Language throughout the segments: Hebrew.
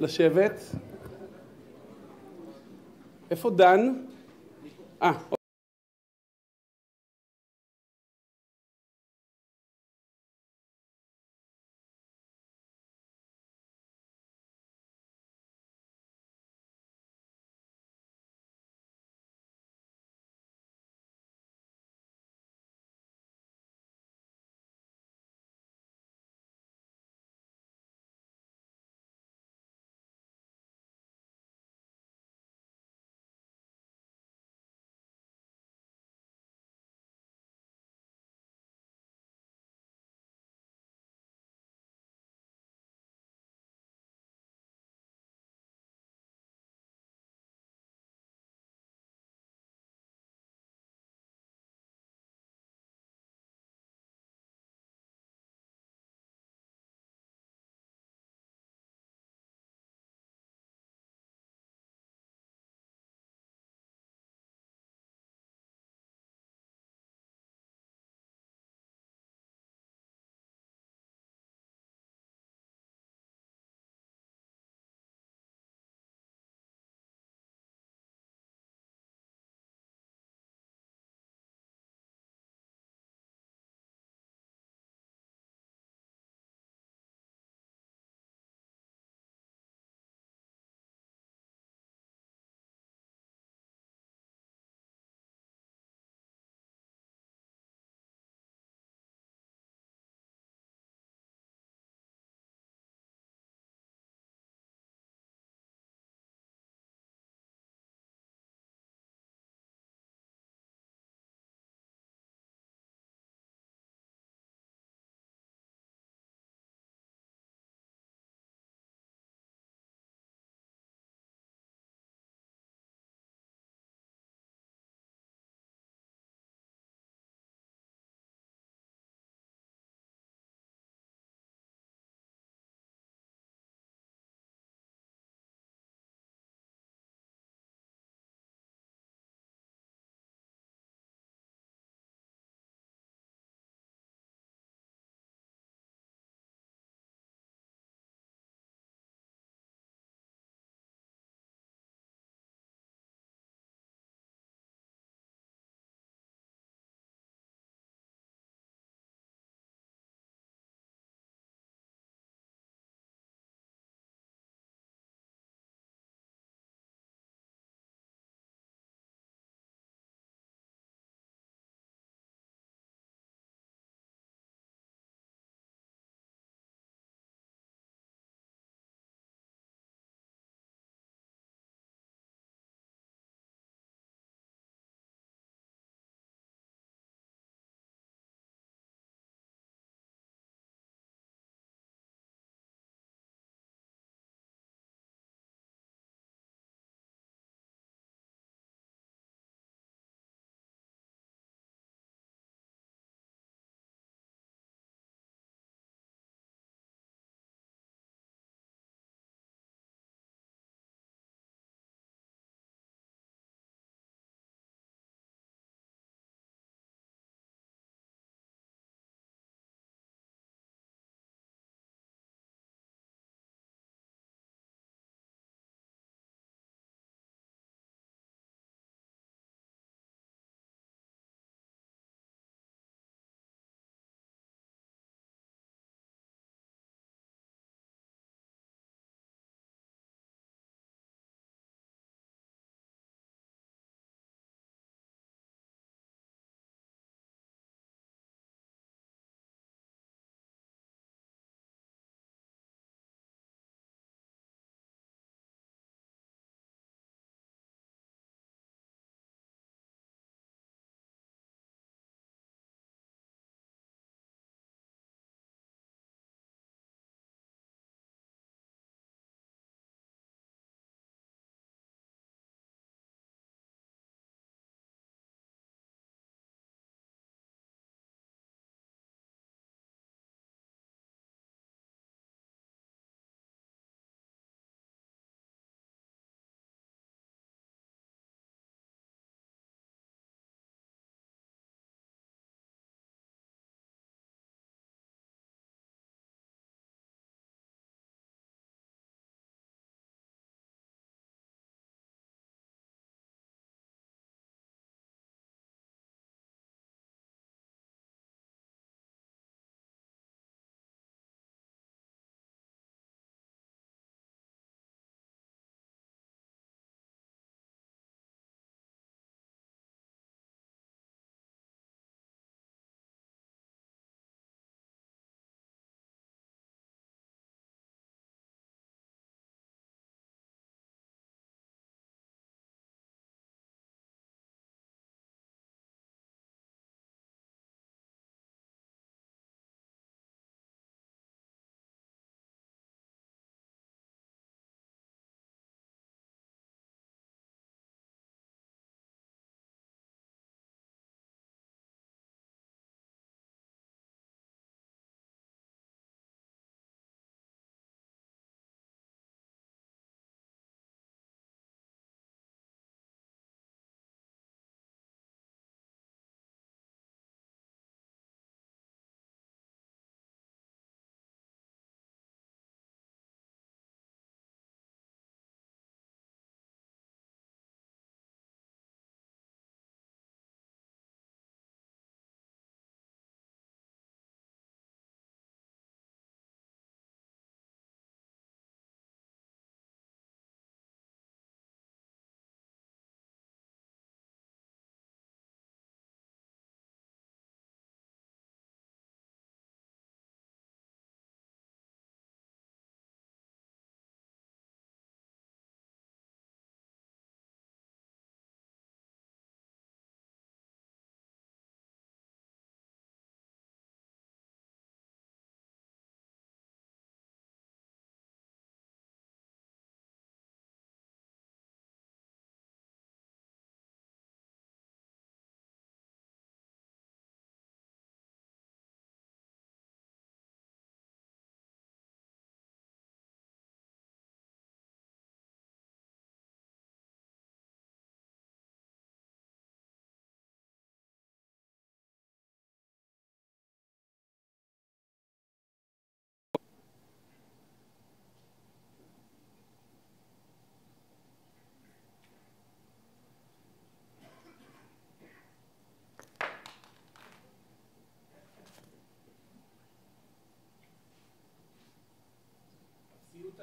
לשבת. איפה דן?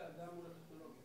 האדם מול הטכנולוגיה.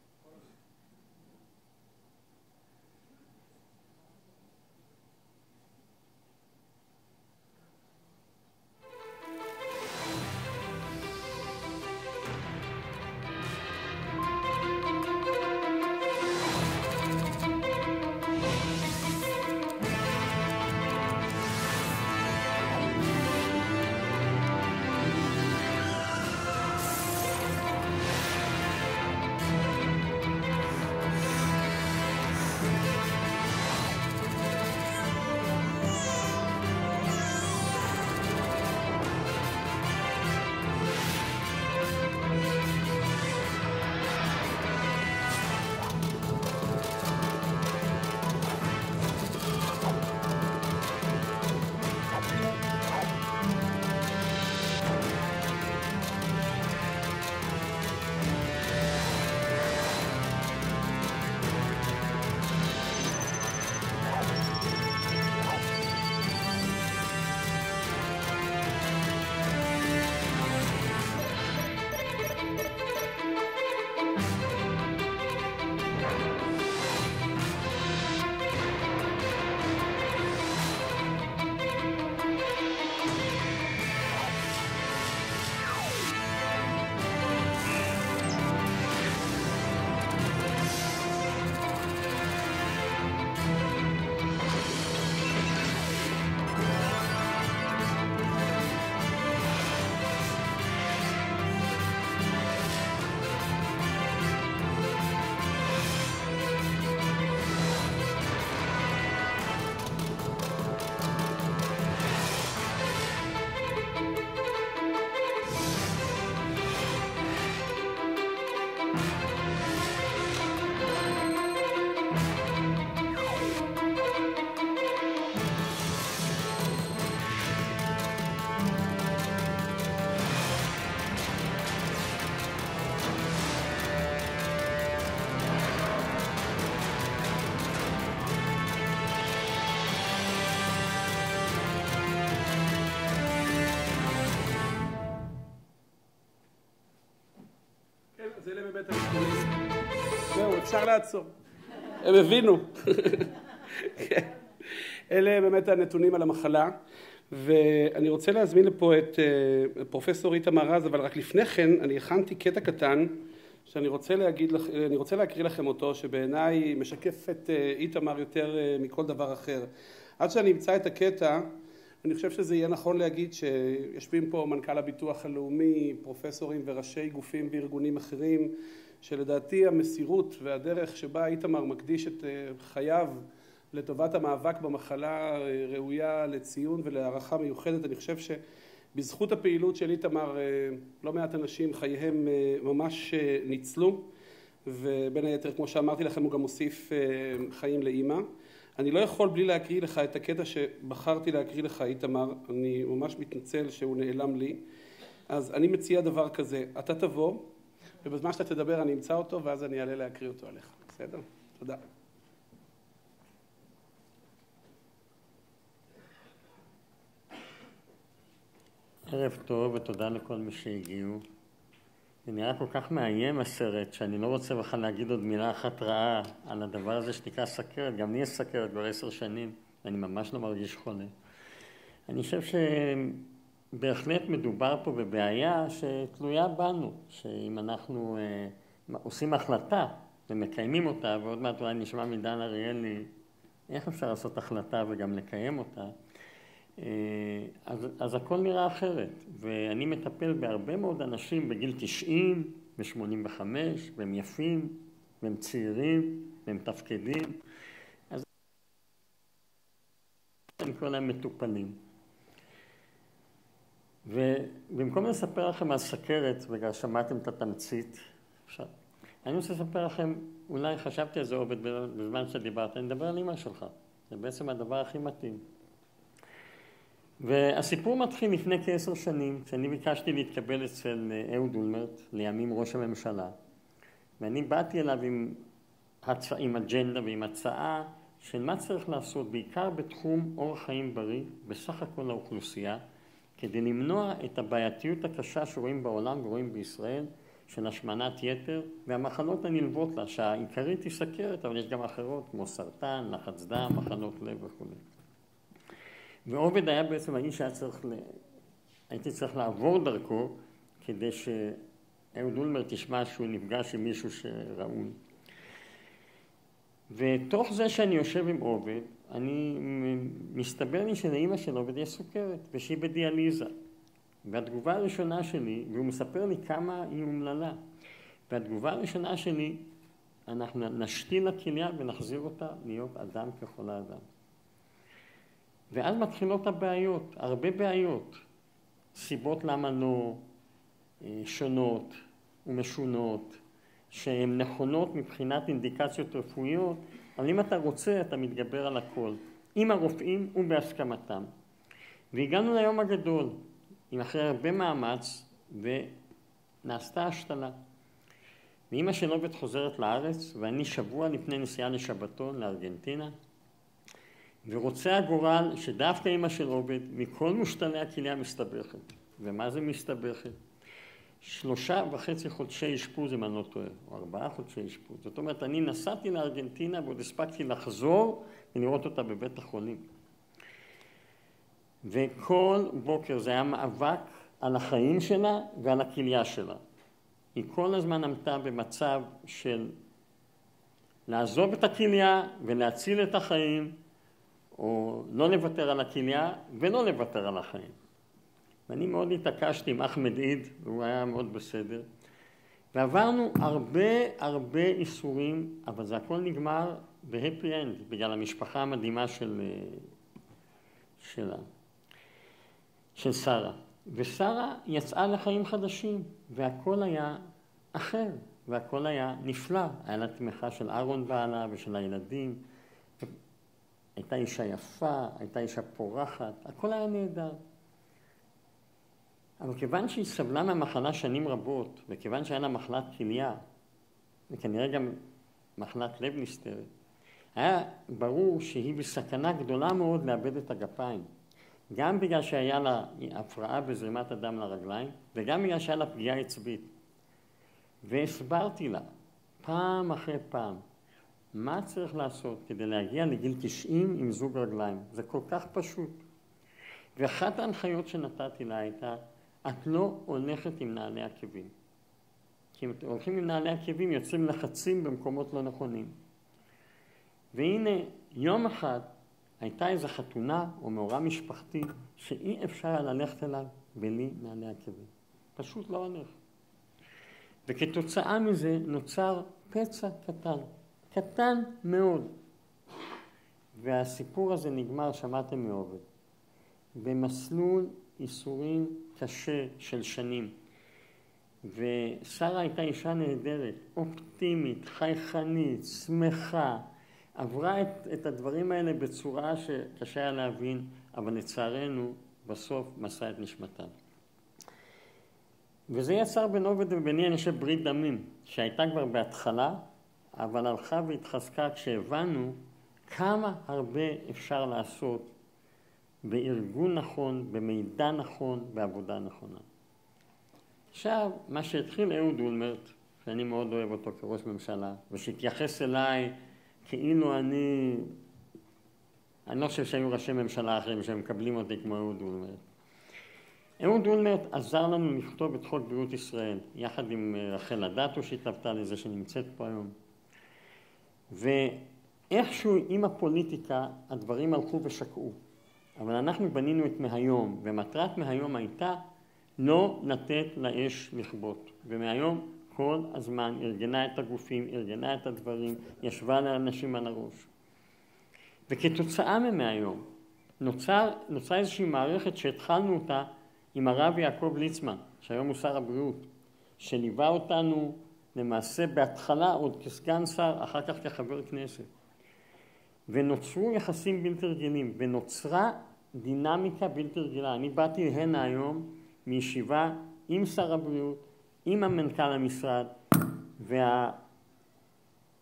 אז אלה באמת הנתונים. זהו, אפשר לעצור. הם הבינו. אלה באמת הנתונים על המחלה, ואני רוצה להזמין לפה את פרופסור איתמר רז, אבל רק לפני כן אני הכנתי קטע קטן, שאני רוצה להקריא לכם אותו, שבעיניי משקף את איתמר יותר מכל דבר אחר. עד שאני אמצא את הקטע, אני חושב שזה יהיה נכון להגיד שיושבים פה מנכ"ל הביטוח הלאומי, פרופסורים וראשי גופים וארגונים אחרים, שלדעתי המסירות והדרך שבה איתמר מקדיש את חייו לטובת המאבק במחלה ראויה לציון ולהערכה מיוחדת. אני חושב שבזכות הפעילות של איתמר לא מעט אנשים חייהם ממש ניצלו, ובין היתר, כמו שאמרתי לכם, הוא גם מוסיף חיים לאמא. אני לא יכול בלי להקריא לך את הקטע שבחרתי להקריא לך, איתמר. אני ממש מתנצל שהוא נעלם לי. אז אני מציע דבר כזה, אתה תבוא, ובזמן שאתה תדבר אני אמצא אותו, ואז אני אעלה להקריא אותו עליך. בסדר? תודה. ערב טוב ותודה לכל מי שהגיעו. זה נראה כל כך מאיים הסרט, שאני לא רוצה בכלל להגיד עוד מילה אחת רעה על הדבר הזה שנקרא סכרת. גם לי יש סכרת כבר 10 שנים, ואני ממש לא מרגיש חולה. אני חושב שבהחלט מדובר פה בבעיה שתלויה בנו, שאם אנחנו עושים החלטה ומקיימים אותה, ועוד מעט אולי נשמע מדן אריאלי איך אפשר לעשות החלטה וגם לקיים אותה, אז הכל נראה אחרת. ואני מטפל בהרבה מאוד אנשים בגיל 90 ו-85, והם יפים, והם צעירים, והם תפקדים. אז אני קורא להם מטופלים. ובמקום לספר לכם על סכרת, וגם שמעתם את התמצית, אני רוצה לספר לכם, אולי חשבתי על זה עובד בזמן שדיברת, אני מדבר על אמא שלך. זה בעצם הדבר הכי מתאים. והסיפור מתחיל לפני כ10 שנים, כשאני ביקשתי להתקבל אצל אהוד אולמרט, לימים ראש הממשלה. ואני באתי אליו עם אג'נדה ועם הצעה של מה צריך לעשות, בעיקר בתחום אורח חיים בריא, בסך הכל האוכלוסייה, כדי למנוע את הבעייתיות הקשה שרואים בעולם ורואים בישראל, של השמנת יתר והמחלות הנלוות לה, שהעיקרית היא סכרת, אבל יש גם אחרות כמו סרטן, לחץ דם, מחלות לב וכו'. ועובד היה בעצם האיש הייתי צריך לעבור דרכו כדי שאהוד אולמרט תשמע שהוא נפגש עם מישהו שראוי. ותוך זה שאני יושב עם עובד, מסתבר לי שלאמא של עובד יש סוכרת ושהיא בדיאליזה. והתגובה הראשונה שלי, והוא מספר לי כמה היא אומללה, והתגובה הראשונה שלי, אנחנו נשתיל לכליה ונחזיר אותה להיות אדם ככל האדם. ואז מתחילות הבעיות, הרבה בעיות, סיבות למה לא, שונות ומשונות, שהן נכונות מבחינת אינדיקציות רפואיות, אבל אם אתה רוצה, אתה מתגבר על הכל, עם הרופאים ובהסכמתם. והגענו ליום הגדול, עם אחרי הרבה מאמץ, ונעשתה השתלה. ואמא של עובד חוזרת לארץ, ואני שבוע לפני נסיעה לשבתון לארגנטינה, ורוצה הגורל שדווקא אמא של עובד, מכל מושתלי הכליה מסתבכת. ומה זה מסתבכת? 3.5 חודשי אשפוז, אם אני לא טועה, או 4 חודשי אשפוז. זאת אומרת, אני נסעתי לארגנטינה ועוד הספקתי לחזור ולראות אותה בבית החולים. וכל בוקר זה היה מאבק על החיים שלה ועל הכליה שלה. היא כל הזמן עמדה במצב של לעזוב את הכליה ולהציל את החיים, או לא לוותר על הכליה ולא לוותר על החיים. ואני מאוד התעקשתי עם אחמד עיד, והוא היה מאוד בסדר. ועברנו הרבה איסורים, אבל זה הכל נגמר בהפי אנד, בגלל המשפחה המדהימה של שרה. ושרה יצאה לחיים חדשים, והכל היה אחר, והכל היה נפלא. היה לה תמיכה של אהרון בעלה ושל הילדים. הייתה אישה יפה, הייתה אישה פורחת, הכל היה נהדר. אבל כיוון שהיא סבלה מהמחלה שנים רבות, וכיוון שהיה לה מחלת כליה, וכנראה גם מחלת לב נסתרת, היה ברור שהיא בסכנה גדולה מאוד לאבד את הגפיים. גם בגלל שהיה לה הפרעה בזרימת הדם לרגליים, וגם בגלל שהיה לה פגיעה עצבית. והסברתי לה, פעם אחרי פעם, מה צריך לעשות כדי להגיע לגיל 90 עם זוג רגליים. זה כל כך פשוט. ואחת ההנחיות שנתתי לה הייתה, את לא הולכת עם נעלי עקבים. כי אם אתם הולכים עם נעלי עקבים, יוצאים לחצים במקומות לא נכונים. והנה, יום אחד הייתה איזו חתונה או מאורע משפחתי שאי אפשר ללכת אליו בלי נעלי עקבים. פשוט לא הולך. וכתוצאה מזה נוצר פצע קטן מאוד. והסיפור הזה נגמר, שמעתם מעובד, במסלול איסורים קשה של שנים. ושרה הייתה אישה נהדרת, אופטימית, חייכנית, שמחה, עברה את הדברים האלה בצורה שקשה היה להבין, אבל לצערנו בסוף מסע את נשמתה. וזה יצר בין עובד וביני, אני חושב, ברית דמים, שהייתה כבר בהתחלה, אבל הלכה והתחזקה כשהבנו כמה הרבה אפשר לעשות בארגון נכון, במידע נכון, בעבודה נכונה. עכשיו, מה שהתחיל אהוד אולמרט, שאני מאוד אוהב אותו כראש ממשלה, ושהתייחס אליי כאילו אני לא חושב שהיו ראשי ממשלה אחרים שהם מקבלים אותי כמו אהוד אולמרט. אהוד אולמרט עזר לנו לכתוב את חוק בריאות ישראל, יחד עם רחל אדטו שהתלבטה לזה שנמצאת פה היום. ואיכשהו עם הפוליטיקה הדברים הלכו ושקעו. אבל אנחנו בנינו את מהיום, ומטרת מהיום הייתה לא לתת לאש לכבות. ומהיום כל הזמן ארגנה את הגופים, ארגנה את הדברים, ישבה לאנשים על הראש. וכתוצאה מהיום נוצרה איזושהי מערכת שהתחלנו אותה עם הרב יעקב ליצמן, שהיום הוא שר הבריאות, שליווה אותנו למעשה בהתחלה עוד כסגן שר, אחר כך כחבר כנסת. ונוצרו יחסים בלתי רגילים, ונוצרה דינמיקה בלתי רגילה. אני באתי הנה היום מישיבה עם שר הבריאות, עם המנכ"ל המשרד,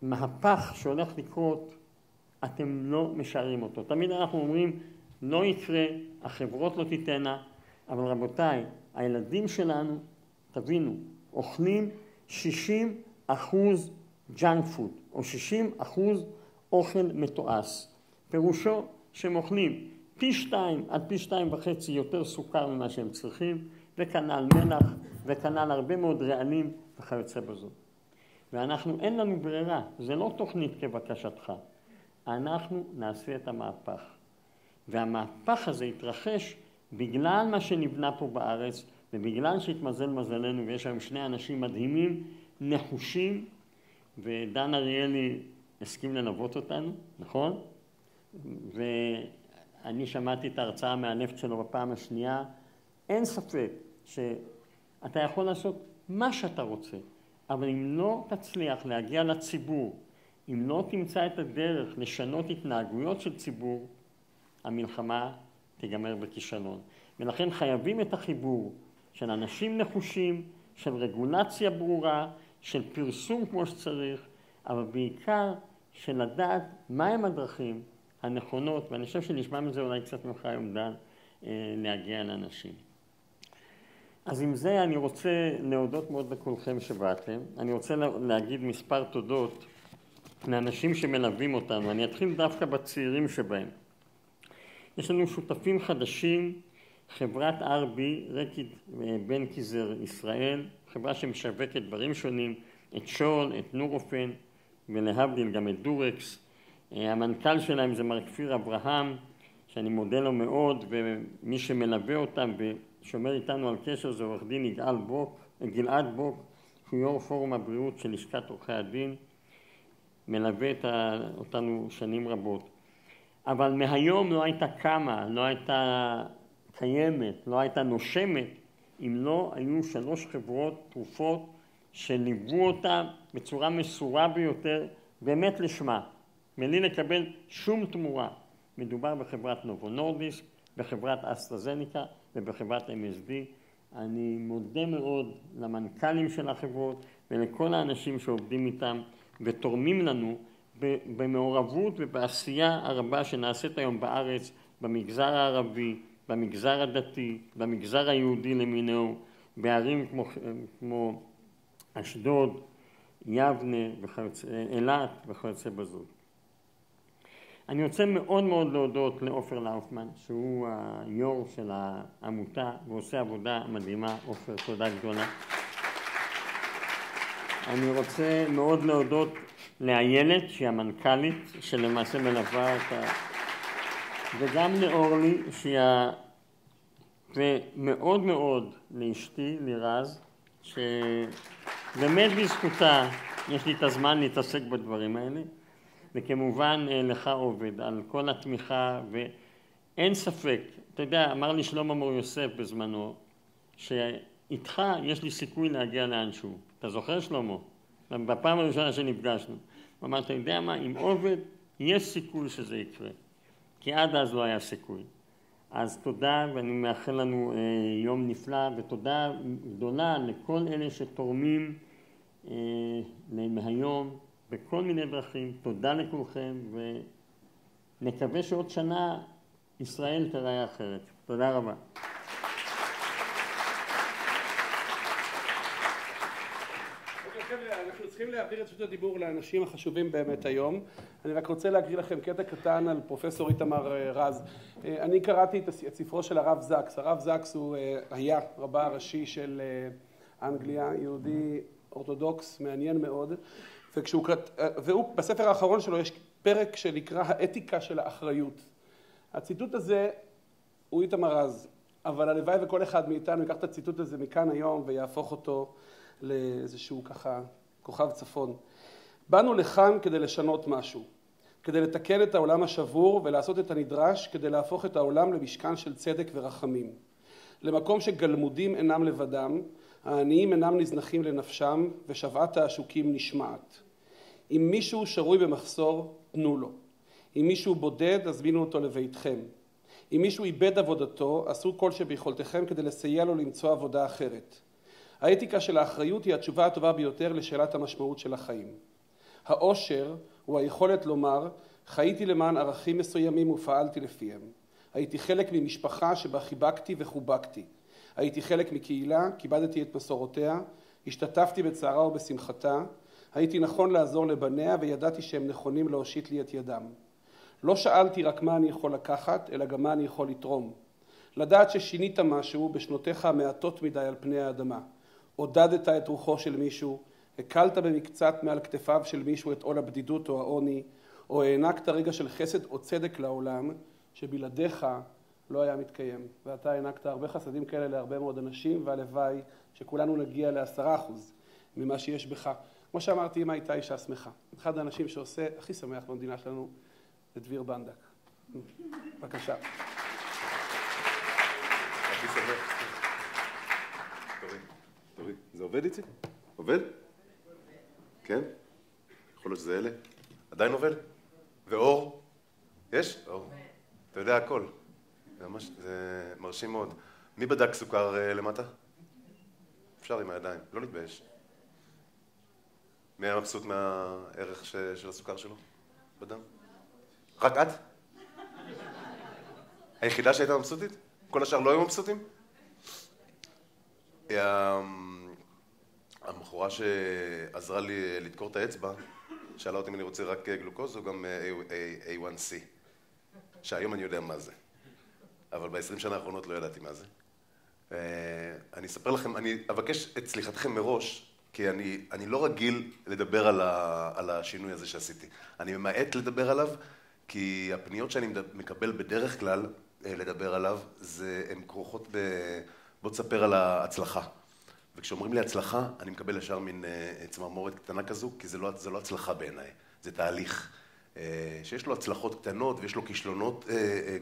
והמהפך שהולך לקרות, אתם לא משערים אותו. תמיד אנחנו אומרים, לא יקרה, החברות לא תיתנה, אבל רבותיי, הילדים שלנו, תבינו, אוכלים 60% ג'אנק פוד, או 60% אוכל מתועש. פירושו שהם אוכלים פי 2 עד פי 2.5 יותר סוכר ממה שהם צריכים, וכנ"ל מלח, וכנ"ל הרבה מאוד רעלים וכיוצא בזאת. ואנחנו, אין לנו ברירה, זה לא תוכנית כבקשתך. אנחנו נעשה את המהפך. והמהפך הזה יתרחש בגלל מה שנבנה פה בארץ, ובגלל שהתמזל מזלנו, ויש היום 2 אנשים מדהימים, נחושים, ודן אריאלי הסכים ללוות אותנו, נכון? ואני שמעתי את ההרצאה מהנפט שלו בפעם השנייה. אין ספק שאתה יכול לעשות מה שאתה רוצה, אבל אם לא תצליח להגיע לציבור, אם לא תמצא את הדרך לשנות התנהגויות של ציבור, המלחמה תיגמר בכישלון. ולכן חייבים את החיבור של אנשים נחושים, של רגולציה ברורה, של פרסום כמו שצריך, אבל בעיקר של לדעת מהם הדרכים הנכונות, ואני חושב שנשמע מזה אולי קצת ממך היום דן, להגיע לאנשים. אז עם זה אני רוצה להודות מאוד לכולכם שבאתם. אני רוצה להגיד מספר תודות לאנשים שמלווים אותנו. אני אתחיל דווקא בצעירים שבהם. יש לנו שותפים חדשים, חברת RB, רקיד בן קיזר ישראל, חברה שמשווקת דברים שונים, את שול, את נורופן, ולהבדיל גם את דורקס. המנכ"ל שלהם זה מר כפיר אברהם, שאני מודה לו מאוד, ומי שמלווה אותם ושומר איתנו על קשר זה עורך דין גלעד בוק, שהוא יו"ר פורום הבריאות של לשכת עורכי הדין, מלווה אותנו שנים רבות. אבל מהיום לא הייתה קמה, לא הייתה קיימת, לא הייתה נושמת, אם לא היו 3 חברות תרופות שליוו אותה בצורה מסורה ביותר, באמת לשמה, בלי לקבל שום תמורה. מדובר בחברת נובו נורדיסק, בחברת אסטרזניקה ובחברת MSD. אני מודה מאוד למנכ"לים של החברות ולכל האנשים שעובדים איתם ותורמים לנו במעורבות ובעשייה הרבה שנעשית היום בארץ, במגזר הערבי, במגזר הדתי, במגזר היהודי למיניהו, בערים כמו אשדוד, יבנה, אילת וכיוצא בזאת. אני רוצה מאוד מאוד להודות לעופר לאופמן, שהוא היו"ר של העמותה ועושה עבודה מדהימה. עופר, תודה גדולה. אני רוצה מאוד להודות לאיילת, שהיא המנכ"לית, שלמעשה מלווה את וגם לאורלי, שהיא ומאוד מאוד לאשתי, לירז, שבאמת בזכותה יש לי את הזמן להתעסק בדברים האלה. וכמובן לך עובד על כל התמיכה, ואין ספק, אתה יודע, אמר לי שלמה מור יוסף בזמנו, שאיתך יש לי סיכוי להגיע לאנשהו. אתה זוכר שלמה? בפעם הראשונה שנפגשנו. הוא אמר, אתה יודע מה, עם עובד יש סיכוי שזה יקרה, כי עד אז לא היה סיכוי. אז תודה, ואני מאחל לנו יום נפלא, ותודה גדולה לכל אלה שתורמים מהיום, בכל מיני דרכים. תודה לכולכם, ונקווה שעוד שנה ישראל תראה אחרת. תודה רבה. אנחנו צריכים להעביר את זכות הדיבור לאנשים החשובים באמת היום. אני רק רוצה להקריא לכם קטע קטן על פרופסור איתמר רז. אני קראתי את ספרו של הרב זקס. הרב זקס הוא היה רבה הראשי של אנגליה, יהודי אורתודוקס, מעניין מאוד. והוא בספר האחרון שלו יש פרק שנקרא האתיקה של האחריות. הציטוט הזה הוא איתמר רז, אבל הלוואי וכל אחד מאיתנו ייקח את הציטוט הזה מכאן היום ויהפוך אותו לאיזשהו ככה כוכב צפון. באנו לכאן כדי לשנות משהו, כדי לתקן את העולם השבור ולעשות את הנדרש כדי להפוך את העולם למשכן של צדק ורחמים. למקום שגלמודים אינם לבדם, העניים אינם נזנחים לנפשם ושוועת העשוקים נשמעת. אם מישהו שרוי במחסור, תנו לו. אם מישהו בודד, הזמינו אותו לביתכם. אם מישהו איבד עבודתו, עשו כל שביכולתכם כדי לסייע לו למצוא עבודה אחרת. האתיקה של האחריות היא התשובה הטובה ביותר לשאלת המשמעות של החיים. העושר הוא היכולת לומר, חייתי למען ערכים מסוימים ופעלתי לפיהם. הייתי חלק ממשפחה שבה חיבקתי וחובקתי. הייתי חלק מקהילה, כיבדתי את מסורותיה, השתתפתי בצערה ובשמחתה, הייתי נכון לעזור לבניה וידעתי שהם נכונים להושיט לי את ידם. לא שאלתי רק מה אני יכול לקחת, אלא גם מה אני יכול לתרום. לדעת ששינית משהו בשנותיך המעטות מדי על פני האדמה. עודדת את רוחו של מישהו, הקלת במקצת מעל כתפיו של מישהו את עול הבדידות או העוני, או הענקת רגע של חסד או צדק לעולם, שבלעדיך לא היה מתקיים. ואתה הענקת הרבה חסדים כאלה להרבה מאוד אנשים, והלוואי שכולנו נגיע ל10% ממה שיש בך. כמו שאמרתי, אמא הייתה אישה שמחה. אחד האנשים שעושה הכי שמח במדינה שלנו זה דביר בנדק. בבקשה. הכי שמח. תורי, זה עובד איתי? עובד? כן? יכול להיות שזה אלה? עדיין עובד? ואור? יש? אור. אתה יודע הכל. זה מרשים מאוד. מי בדק סוכר למטה? אפשר עם הידיים, לא להתבייש. מי היה מבסוט מהערך של הסוכר שלו בדם? רק את? היחידה שהייתה מבסוטית? כל השאר לא היו מבסוטים? המחורה שעזרה לי לדקור את האצבע, שאלה אותי אם אני רוצה רק גלוקוז או גם A1C, שהיום אני יודע מה זה, אבל ב-20 שנה האחרונות לא ידעתי מה זה. אני אספר לכם, אני אבקש את סליחתכם מראש, כי אני לא רגיל לדבר על השינוי הזה שעשיתי. אני ממעט לדבר עליו, כי הפניות שאני מקבל בדרך כלל לדבר עליו, הן כרוכות בוא תספר על ההצלחה. וכשאומרים לי הצלחה, אני מקבל ישר מין צמרמורת קטנה כזו, כי זה לא הצלחה בעיניי, זה תהליך. שיש לו הצלחות קטנות ויש לו כישלונות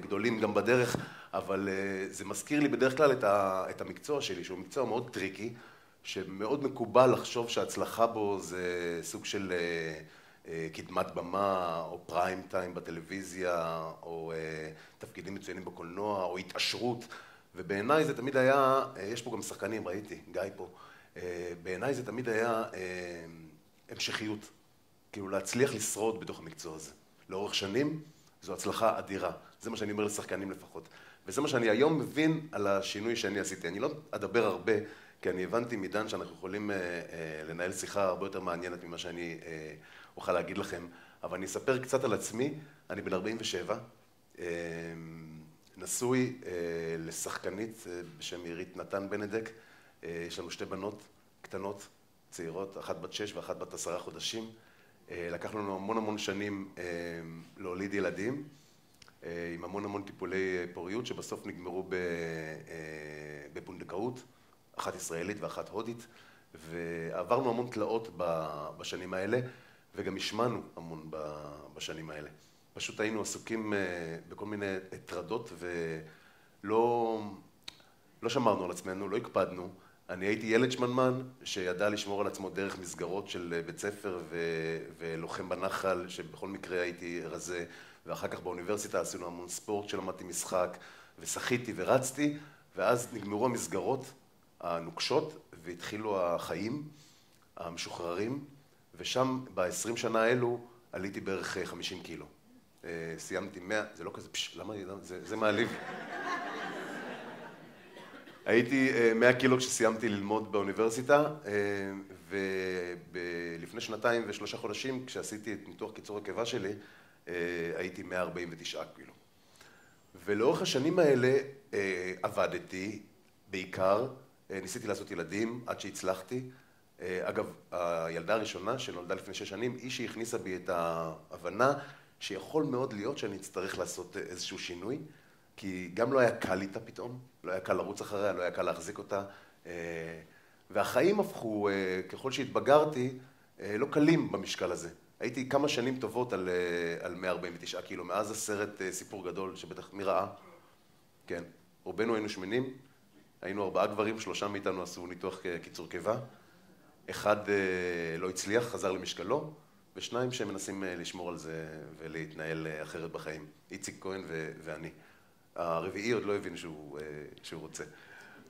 גדולים גם בדרך, אבל זה מזכיר לי בדרך כלל את המקצוע שלי, שהוא מקצוע מאוד טריקי, שמאוד מקובל לחשוב שההצלחה בו זה סוג של קדמת במה, או פריים טיים בטלוויזיה, או תפקידים מצוינים בקולנוע, או התעשרות. ובעיניי זה תמיד היה, יש פה גם שחקנים, ראיתי, גיא פה, בעיניי זה תמיד היה המשכיות. כאילו להצליח לשרוד בתוך המקצוע הזה. לאורך שנים זו הצלחה אדירה. זה מה שאני אומר לשחקנים לפחות. וזה מה שאני היום מבין על השינוי שאני עשיתי. אני לא אדבר הרבה, כי אני הבנתי מדן שאנחנו יכולים לנהל שיחה הרבה יותר מעניינת ממה שאני אוכל להגיד לכם. אבל אני אספר קצת על עצמי. אני בן 47, נשוי לשחקנית בשם עירית נתן בנדק. יש לנו 2 בנות קטנות, צעירות, אחת בת 6 ואחת בת 10 חודשים. לקח לנו המון שנים להוליד ילדים, עם המון טיפולי פוריות, שבסוף נגמרו בפונדקאות, אחת ישראלית ואחת הודית, ועברנו המון תלאות בשנים האלה, וגם השמענו המון בשנים האלה. פשוט היינו עסוקים בכל מיני הטרדות, ולא שמרנו על עצמנו, לא הקפדנו. אני הייתי ילד שמנמן שידע לשמור על עצמו דרך מסגרות של בית ספר ולוחם בנחל, שבכל מקרה הייתי רזה, ואחר כך באוניברסיטה עשינו המון ספורט שלמדתי משחק, ושחיתי ורצתי, ואז נגמרו המסגרות הנוקשות, והתחילו החיים המשוחררים, ושם ב-20 שנה האלו עליתי בערך 50 קילו. סיימתי 100, זה לא כזה, למה? זה מעליב. הייתי 100 קילו כשסיימתי ללמוד באוניברסיטה, ולפני 2 ו3 חודשים, כשעשיתי את ניתוח קיצור הקיבה שלי, הייתי 149 קילו. ולאורך השנים האלה עבדתי בעיקר, ניסיתי לעשות ילדים עד שהצלחתי. אגב, הילדה הראשונה שנולדה לפני 6 שנים, היא שהכניסה בי את ההבנה שיכול מאוד להיות שאני אצטרך לעשות איזשהו שינוי, כי גם לא היה קל איתה פתאום, לא היה קל לרוץ אחריה, לא היה קל להחזיק אותה, והחיים הפכו, ככל שהתבגרתי, לא קלים במשקל הזה. הייתי כמה שנים טובות על 149 קילו, מאז הסרט סיפור גדול, שבטח מי ראה? כן, רובנו היינו שמנים, היינו 4 גברים, 3 מאיתנו עשו ניתוח קיצור קיבה, 1 לא הצליח, חזר למשקלו, ו2 שמנסים לשמור על זה ולהתנהל אחרת בחיים, איציק כהן ואני. הרביעי עוד לא הבין שהוא רוצה.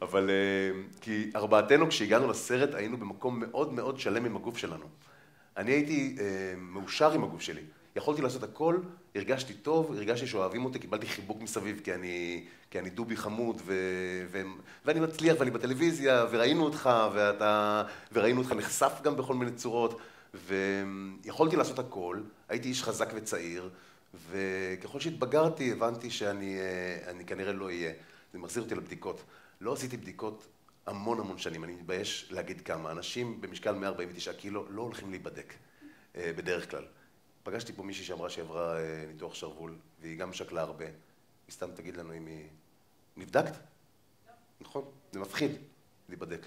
אבל כי 4תנו כשהגענו לסרט היינו במקום מאוד שלם עם הגוף שלנו. אני הייתי מאושר עם הגוף שלי. יכולתי לעשות הכל, הרגשתי טוב, הרגשתי שאוהבים אותי, קיבלתי חיבוק מסביב כי אני דובי חמוד ואני מצליח ואני בטלוויזיה וראינו אותך וראינו אותך נחשף גם בכל מיני צורות ויכולתי לעשות הכל, הייתי איש חזק וצעיר וככל שהתבגרתי הבנתי שאני כנראה לא אהיה. זה מחזיר אותי לבדיקות. לא עשיתי בדיקות המון שנים, אני מתבייש להגיד כמה. אנשים במשקל 149 קילו לא הולכים להיבדק בדרך כלל. פגשתי פה מישהי שאמרה שעברה ניתוח שרוול, והיא גם שקלה הרבה. היא סתם תגיד לנו אם היא... נבדקת? נכון, זה מפחיד להיבדק.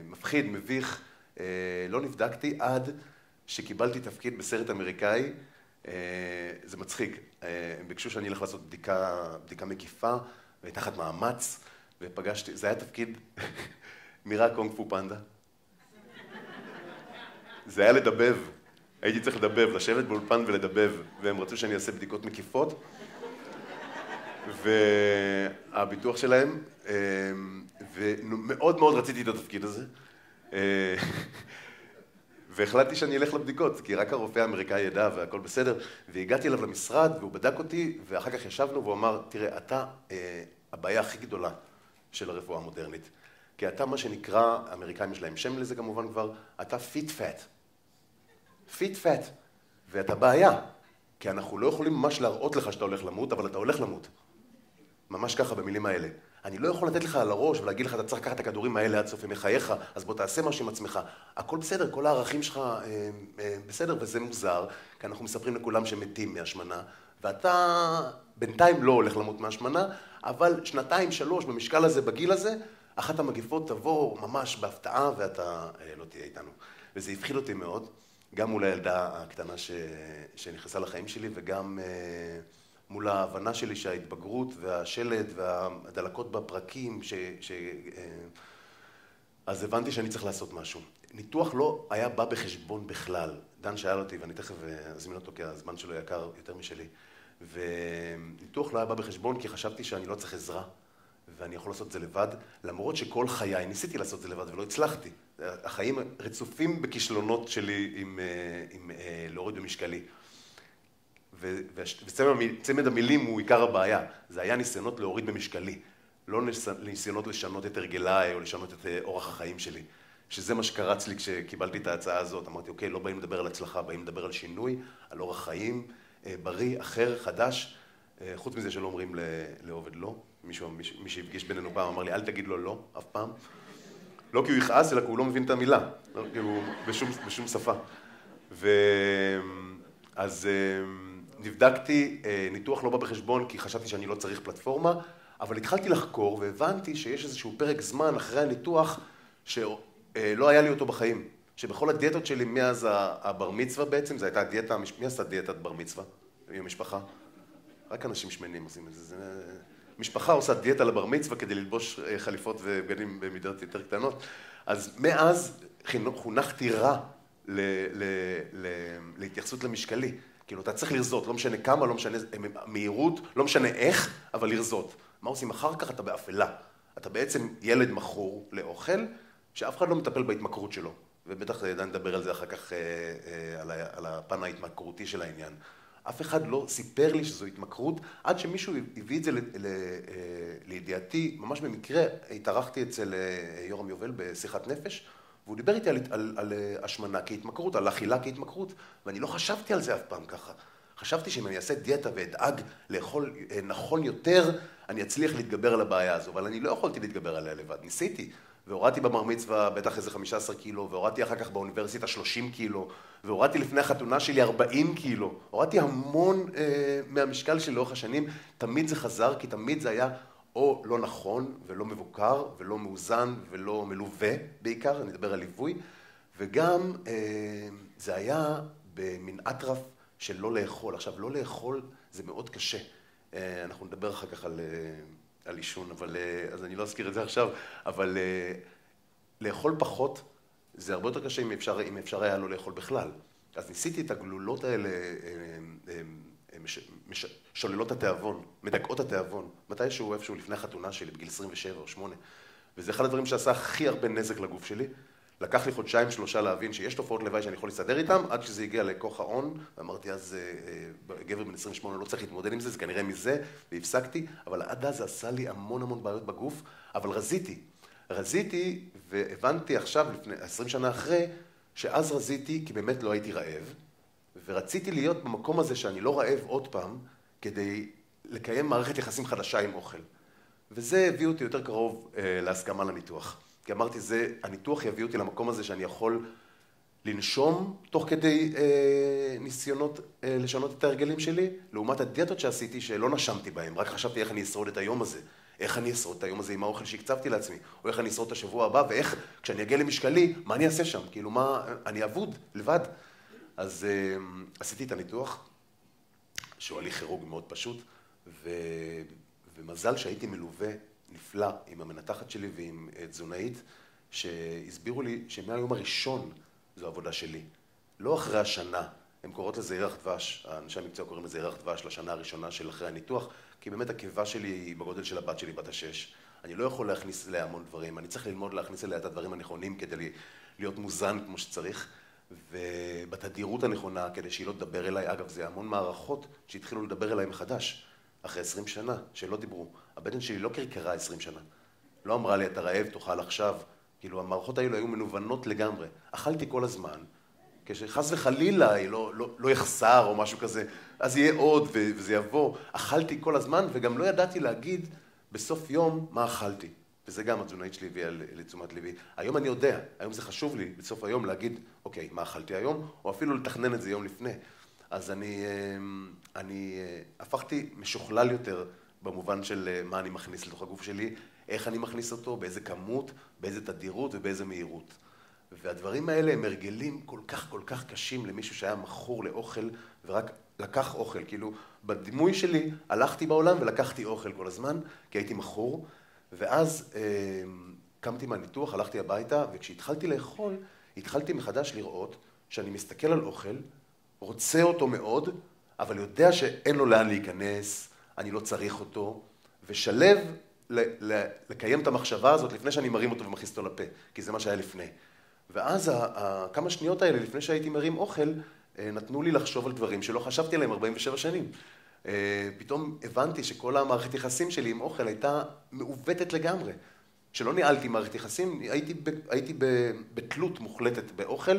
מפחיד, מביך. לא נבדקתי עד שקיבלתי תפקיד בסרט אמריקאי. זה מצחיק. הם ביקשו שאני אלך לעשות בדיקה מקיפה, ותחת מאמץ, ופגשתי, זה היה תפקיד נראה קונג פו פנדה. זה היה לדבב. הייתי צריך לדבב, לשבת באולפן ולדבב, והם רצו שאני אעשה בדיקות מקיפות. והביטוח שלהם, ומאוד רציתי את התפקיד הזה. והחלטתי שאני אלך לבדיקות, כי רק הרופא האמריקאי ידע והכל בסדר, והגעתי אליו למשרד והוא בדק אותי, ואחר כך ישבנו והוא אמר, תראה, אתה הבעיה הכי גדולה של הרפואה המודרנית, כי אתה מה שנקרא, האמריקאים יש להם שם לזה כמובן כבר, אתה פיט פאט, ואתה בעיה, כי אנחנו לא יכולים ממש להראות לך שאתה הולך למות, אבל אתה הולך למות. ממש ככה במילים האלה. אני לא יכול לתת לך על הראש ולהגיד לך, אתה צריך לקחת את הכדורים האלה עד סוף ימי חייך, אז בוא תעשה משהו עם עצמך. הכל בסדר, כל הערכים שלך בסדר, וזה מוזר, כי אנחנו מספרים לכולם שמתים מהשמנה, ואתה בינתיים לא הולך למות מהשמנה, אבל 2-3 במשקל הזה, בגיל הזה, אחת המגיפות תבוא ממש בהפתעה, ואתה לא תהיה איתנו. וזה הפחיד אותי מאוד, גם מול הילדה הקטנה שנכנסה לחיים שלי, וגם מול ההבנה שלי שההתבגרות והשלד והדלקות בפרקים, אז הבנתי שאני צריך לעשות משהו. ניתוח לא היה בא בחשבון בכלל. דן שאל אותי, ואני תכף אזמין אותו כי הזמן שלו יקר יותר משלי. וניתוח לא היה בא בחשבון כי חשבתי שאני לא צריך עזרה, ואני יכול לעשות את זה לבד, למרות שכל חיי ניסיתי לעשות את זה לבד ולא הצלחתי. החיים רצופים בכישלונות שלי עם להוריד במשקלי. וצמד המילים הוא עיקר הבעיה. זה היה ניסיונות להוריד במשקלי, לא ניסיונות לשנות את הרגליי או לשנות את אורח החיים שלי. שזה מה שקרץ לי כשקיבלתי את ההצעה הזאת. אמרתי, אוקיי, לא באים לדבר על הצלחה, באים לדבר על שינוי, על אורח חיים, בריא, אחר, חדש. חוץ מזה שלא אומרים לעובד לא. מי שהפגיש בינינו פעם אמר לי, אל תגיד לו לא, אף פעם. לא כי הוא יכעס, אלא כי הוא לא מבין את המילה. לא כי הוא בשום שפה. אז נבדקתי, ניתוח לא בא בחשבון כי חשבתי שאני לא צריך פלטפורמה, אבל התחלתי לחקור והבנתי שיש איזשהו פרק זמן אחרי הניתוח שלא היה לי אותו בחיים. שבכל הדיאטות שלי מאז הבר מצווה בעצם, זו הייתה הדיאטה, מי עשה דיאטת בר מצווה? עם המשפחה? רק אנשים שמנים עושים את זה. משפחה עושה דיאטה לבר מצווה כדי ללבוש חליפות ובגדים במידות יותר קטנות. אז מאז חונכתי רע להתייחסות למשקלי. כאילו, אתה צריך לרזות, לא משנה כמה, לא משנה מהירות, לא משנה איך, אבל לרזות. מה עושים אחר כך? אתה באפלה. אתה בעצם ילד מכור לאוכל, שאף אחד לא מטפל בהתמכרות שלו. ובטח נדבר על זה אחר כך, על הפן ההתמכרותי של העניין. אף אחד לא סיפר לי שזו התמכרות, עד שמישהו הביא את זה לידיעתי, ממש במקרה, התארחתי אצל יורם יובל בשיחת נפש, והוא דיבר איתי על השמנה כהתמכרות, על אכילה כהתמכרות, ואני לא חשבתי על זה אף פעם ככה. חשבתי שאם אני אעשה דיאטה ואדאג לאכול נכון יותר, אני אצליח להתגבר על הבעיה הזו, אבל אני לא יכולתי להתגבר עליה לבד. ניסיתי, והורדתי בבר מצווה בטח איזה 15 קילו, והורדתי אחר כך באוניברסיטה 30 קילו, והורדתי לפני החתונה שלי 40 קילו. הורדתי המון מהמשקל שלי לאורך השנים, תמיד זה חזר, כי תמיד זה היה או לא נכון ולא מבוקר ולא מאוזן ולא מלווה בעיקר, אני אדבר על ליווי, וגם זה היה במין אטרף של לא לאכול. עכשיו, לא לאכול זה מאוד קשה. אנחנו נדבר אחר כך על עישון, אז אני לא אזכיר את זה עכשיו, אבל לאכול פחות זה הרבה יותר קשה אם אפשר היה לא לאכול בכלל. אז ניסיתי את הגלולות האלה, שוללות התיאבון, מדכאות התיאבון, מתישהו איפשהו לפני החתונה שלי, בגיל 27 או 8. וזה אחד הדברים שעשה הכי הרבה נזק לגוף שלי, לקח לי חודשיים 3 להבין שיש תופעות לוואי שאני יכול להסתדר איתם, עד שזה הגיע לכוח ההון, ואמרתי אז גבר בן 28 לא צריך להתמודד עם זה, זה כנראה מזה, והפסקתי, אבל עד אז זה עשה לי המון בעיות בגוף, אבל רזיתי והבנתי עכשיו, לפני 20 שנה אחרי, שאז רזיתי כי באמת לא הייתי רעב, ורציתי להיות במקום הזה שאני לא רעב עוד פעם, כדי לקיים מערכת יחסים חדשה עם אוכל. וזה הביא אותי יותר קרוב להסכמה לניתוח. כי אמרתי, הניתוח יביא אותי למקום הזה שאני יכול לנשום תוך כדי ניסיונות לשנות את ההרגלים שלי, לעומת הדיאטות שעשיתי שלא נשמתי בהם, רק חשבתי איך אני אשרוד את היום הזה. איך אני אשרוד את היום הזה עם האוכל שהקצבתי לעצמי, או איך אני אשרוד את השבוע הבא, ואיך כשאני אגיע למשקלי, מה אני אעשה שם? כאילו מה, אני אבוד, לבד. אז עשיתי את הניתוח, שהוא הליך כירורג מאוד פשוט, ומזל שהייתי מלווה נפלא עם המנתחת שלי ועם תזונאית, שהסבירו לי שמהיום הראשון זו עבודה שלי. לא אחרי השנה, הם קוראות לזה ירח דבש, האנשי המקצוע קוראים לזה ירח דבש לשנה הראשונה של אחרי הניתוח, כי באמת הקיבה שלי היא בגודל של הבת שלי, בת 6. אני לא יכול להכניס אליה המון דברים, אני צריך ללמוד להכניס אליה את הדברים הנכונים כדי להיות מוזן כמו שצריך, ובתדירות הנכונה כדי שהיא לא תדבר אליי. אגב, זה המון מערכות שהתחילו לדבר אליי מחדש, אחרי 20 שנה, שלא דיברו. הבטן שלי לא קרקרה 20 שנה. לא אמרה לי, אתה רעב, תאכל עכשיו. כאילו, המערכות האלו היו מנוונות לגמרי. אכלתי כל הזמן, כשחס וחלילה היא לא יחסר או משהו כזה, אז יהיה עוד וזה יבוא. אכלתי כל הזמן וגם לא ידעתי להגיד בסוף יום מה אכלתי. וזה גם התזונאית שלי הביאה לתשומת ליבי. היום אני יודע, היום זה חשוב לי בסוף היום להגיד, אוקיי, מה אכלתי היום, או אפילו לתכנן את זה יום לפני. אז אני הפכתי משוכלל יותר במובן של מה אני מכניס לתוך הגוף שלי, איך אני מכניס אותו, באיזה כמות, באיזה תדירות ובאיזה מהירות. והדברים האלה הם הרגלים כל כך קשים למישהו שהיה מכור לאוכל ורק לקח אוכל. כאילו, בדימוי שלי הלכתי בעולם ולקחתי אוכל כל הזמן, כי הייתי מכור, ואז קמתי מהניתוח, הלכתי הביתה, וכשהתחלתי לאכול, התחלתי מחדש לראות שאני מסתכל על אוכל, רוצה אותו מאוד, אבל יודע שאין לו לאן להיכנס, אני לא צריך אותו, ושלב לקיים את המחשבה הזאת לפני שאני מרים אותו ומכניס אותו לפה, כי זה מה שהיה לפני. ואז כמה שניות האלה לפני שהייתי מרים אוכל, נתנו לי לחשוב על דברים שלא חשבתי עליהם 47 שנים. פתאום הבנתי שכל המערכת יחסים שלי עם אוכל הייתה מעוותת לגמרי. כשלא ניהלתי מערכת יחסים, הייתי בתלות מוחלטת באוכל,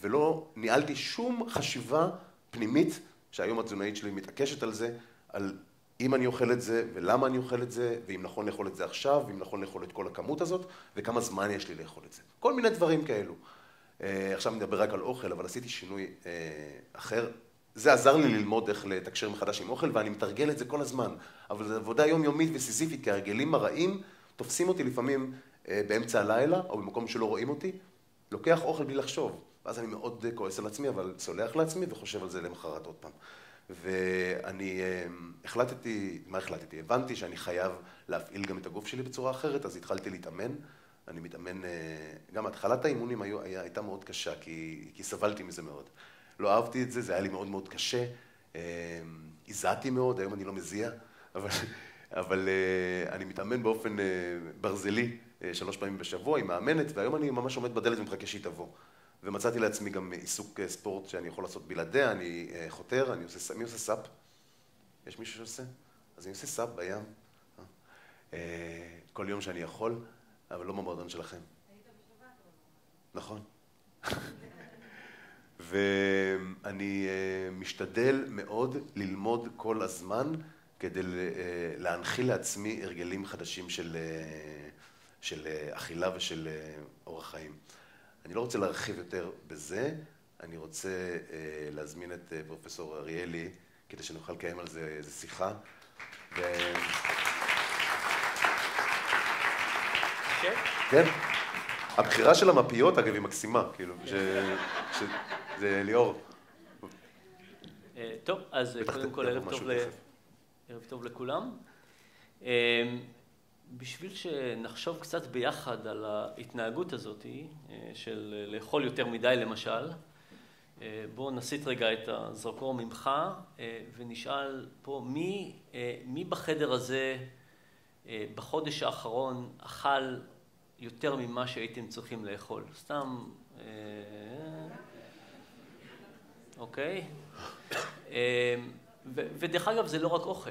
ולא ניהלתי שום חשיבה פנימית, שהיום התזונאית שלי מתעקשת על זה, על אם אני אוכל את זה, ולמה אני אוכל את זה, ואם נכון לאכול את זה עכשיו, ואם נכון לאכול את כל הכמות הזאת, וכמה זמן יש לי לאכול את זה. כל מיני דברים כאלו. עכשיו אני מדבר רק על אוכל, אבל עשיתי שינוי אחר. זה עזר לי ללמוד איך לתקשר מחדש עם אוכל, ואני מתרגל את זה כל הזמן. אבל זו עבודה יומיומית וסיזיפית, כי הרגלים הרעים תופסים אותי לפעמים באמצע הלילה, או במקום שלא רואים אותי, לוקח אוכל בלי לחשוב. ואז אני מאוד כועס על עצמי, אבל סולח לעצמי וחושב על זה למחרת עוד פעם. ואני החלטתי, הבנתי שאני חייב להפעיל גם את הגוף שלי בצורה אחרת, אז התחלתי להתאמן. אני מתאמן, גם התחלת האימונים הייתה מאוד קשה, כי סבלתי מזה מאוד. לא אהבתי את זה, זה היה לי מאוד קשה. הזעתי מאוד, היום אני לא מזיע, אבל אני מתאמן באופן ברזלי 3 פעמים בשבוע, היא מאמנת, והיום אני ממש עומד בדלת ומחכה שהיא תבוא. ומצאתי לעצמי גם עיסוק ספורט שאני יכול לעשות בלעדיה, אני חותר, מי עושה סאפ? יש מישהו שעושה? אז אני עושה סאפ בים, כל יום שאני יכול, אבל לא במועדון שלכם. היית בשבת? נכון. ואני משתדל מאוד ללמוד כל הזמן כדי להנחיל לעצמי הרגלים חדשים של אכילה ושל אורח חיים. אני לא רוצה להרחיב יותר בזה, אני רוצה להזמין את פרופסור אריאלי כדי שנוכל לקיים על זה איזו שיחה. כן, הבחירה של המפיות אגב היא מקסימה, כאילו, שזה ליאור. טוב, אז קודם כל ערב טוב לכולם. בשביל שנחשוב קצת ביחד על ההתנהגות הזאת של לאכול יותר מדי למשל, בואו נסיט רגע את הזרקור ממך ונשאל פה מי בחדר הזה בחודש האחרון אכל יותר ממה שהייתם צריכים לאכול. סתם, אוקיי? ודרך אגב, זה לא רק אוכל.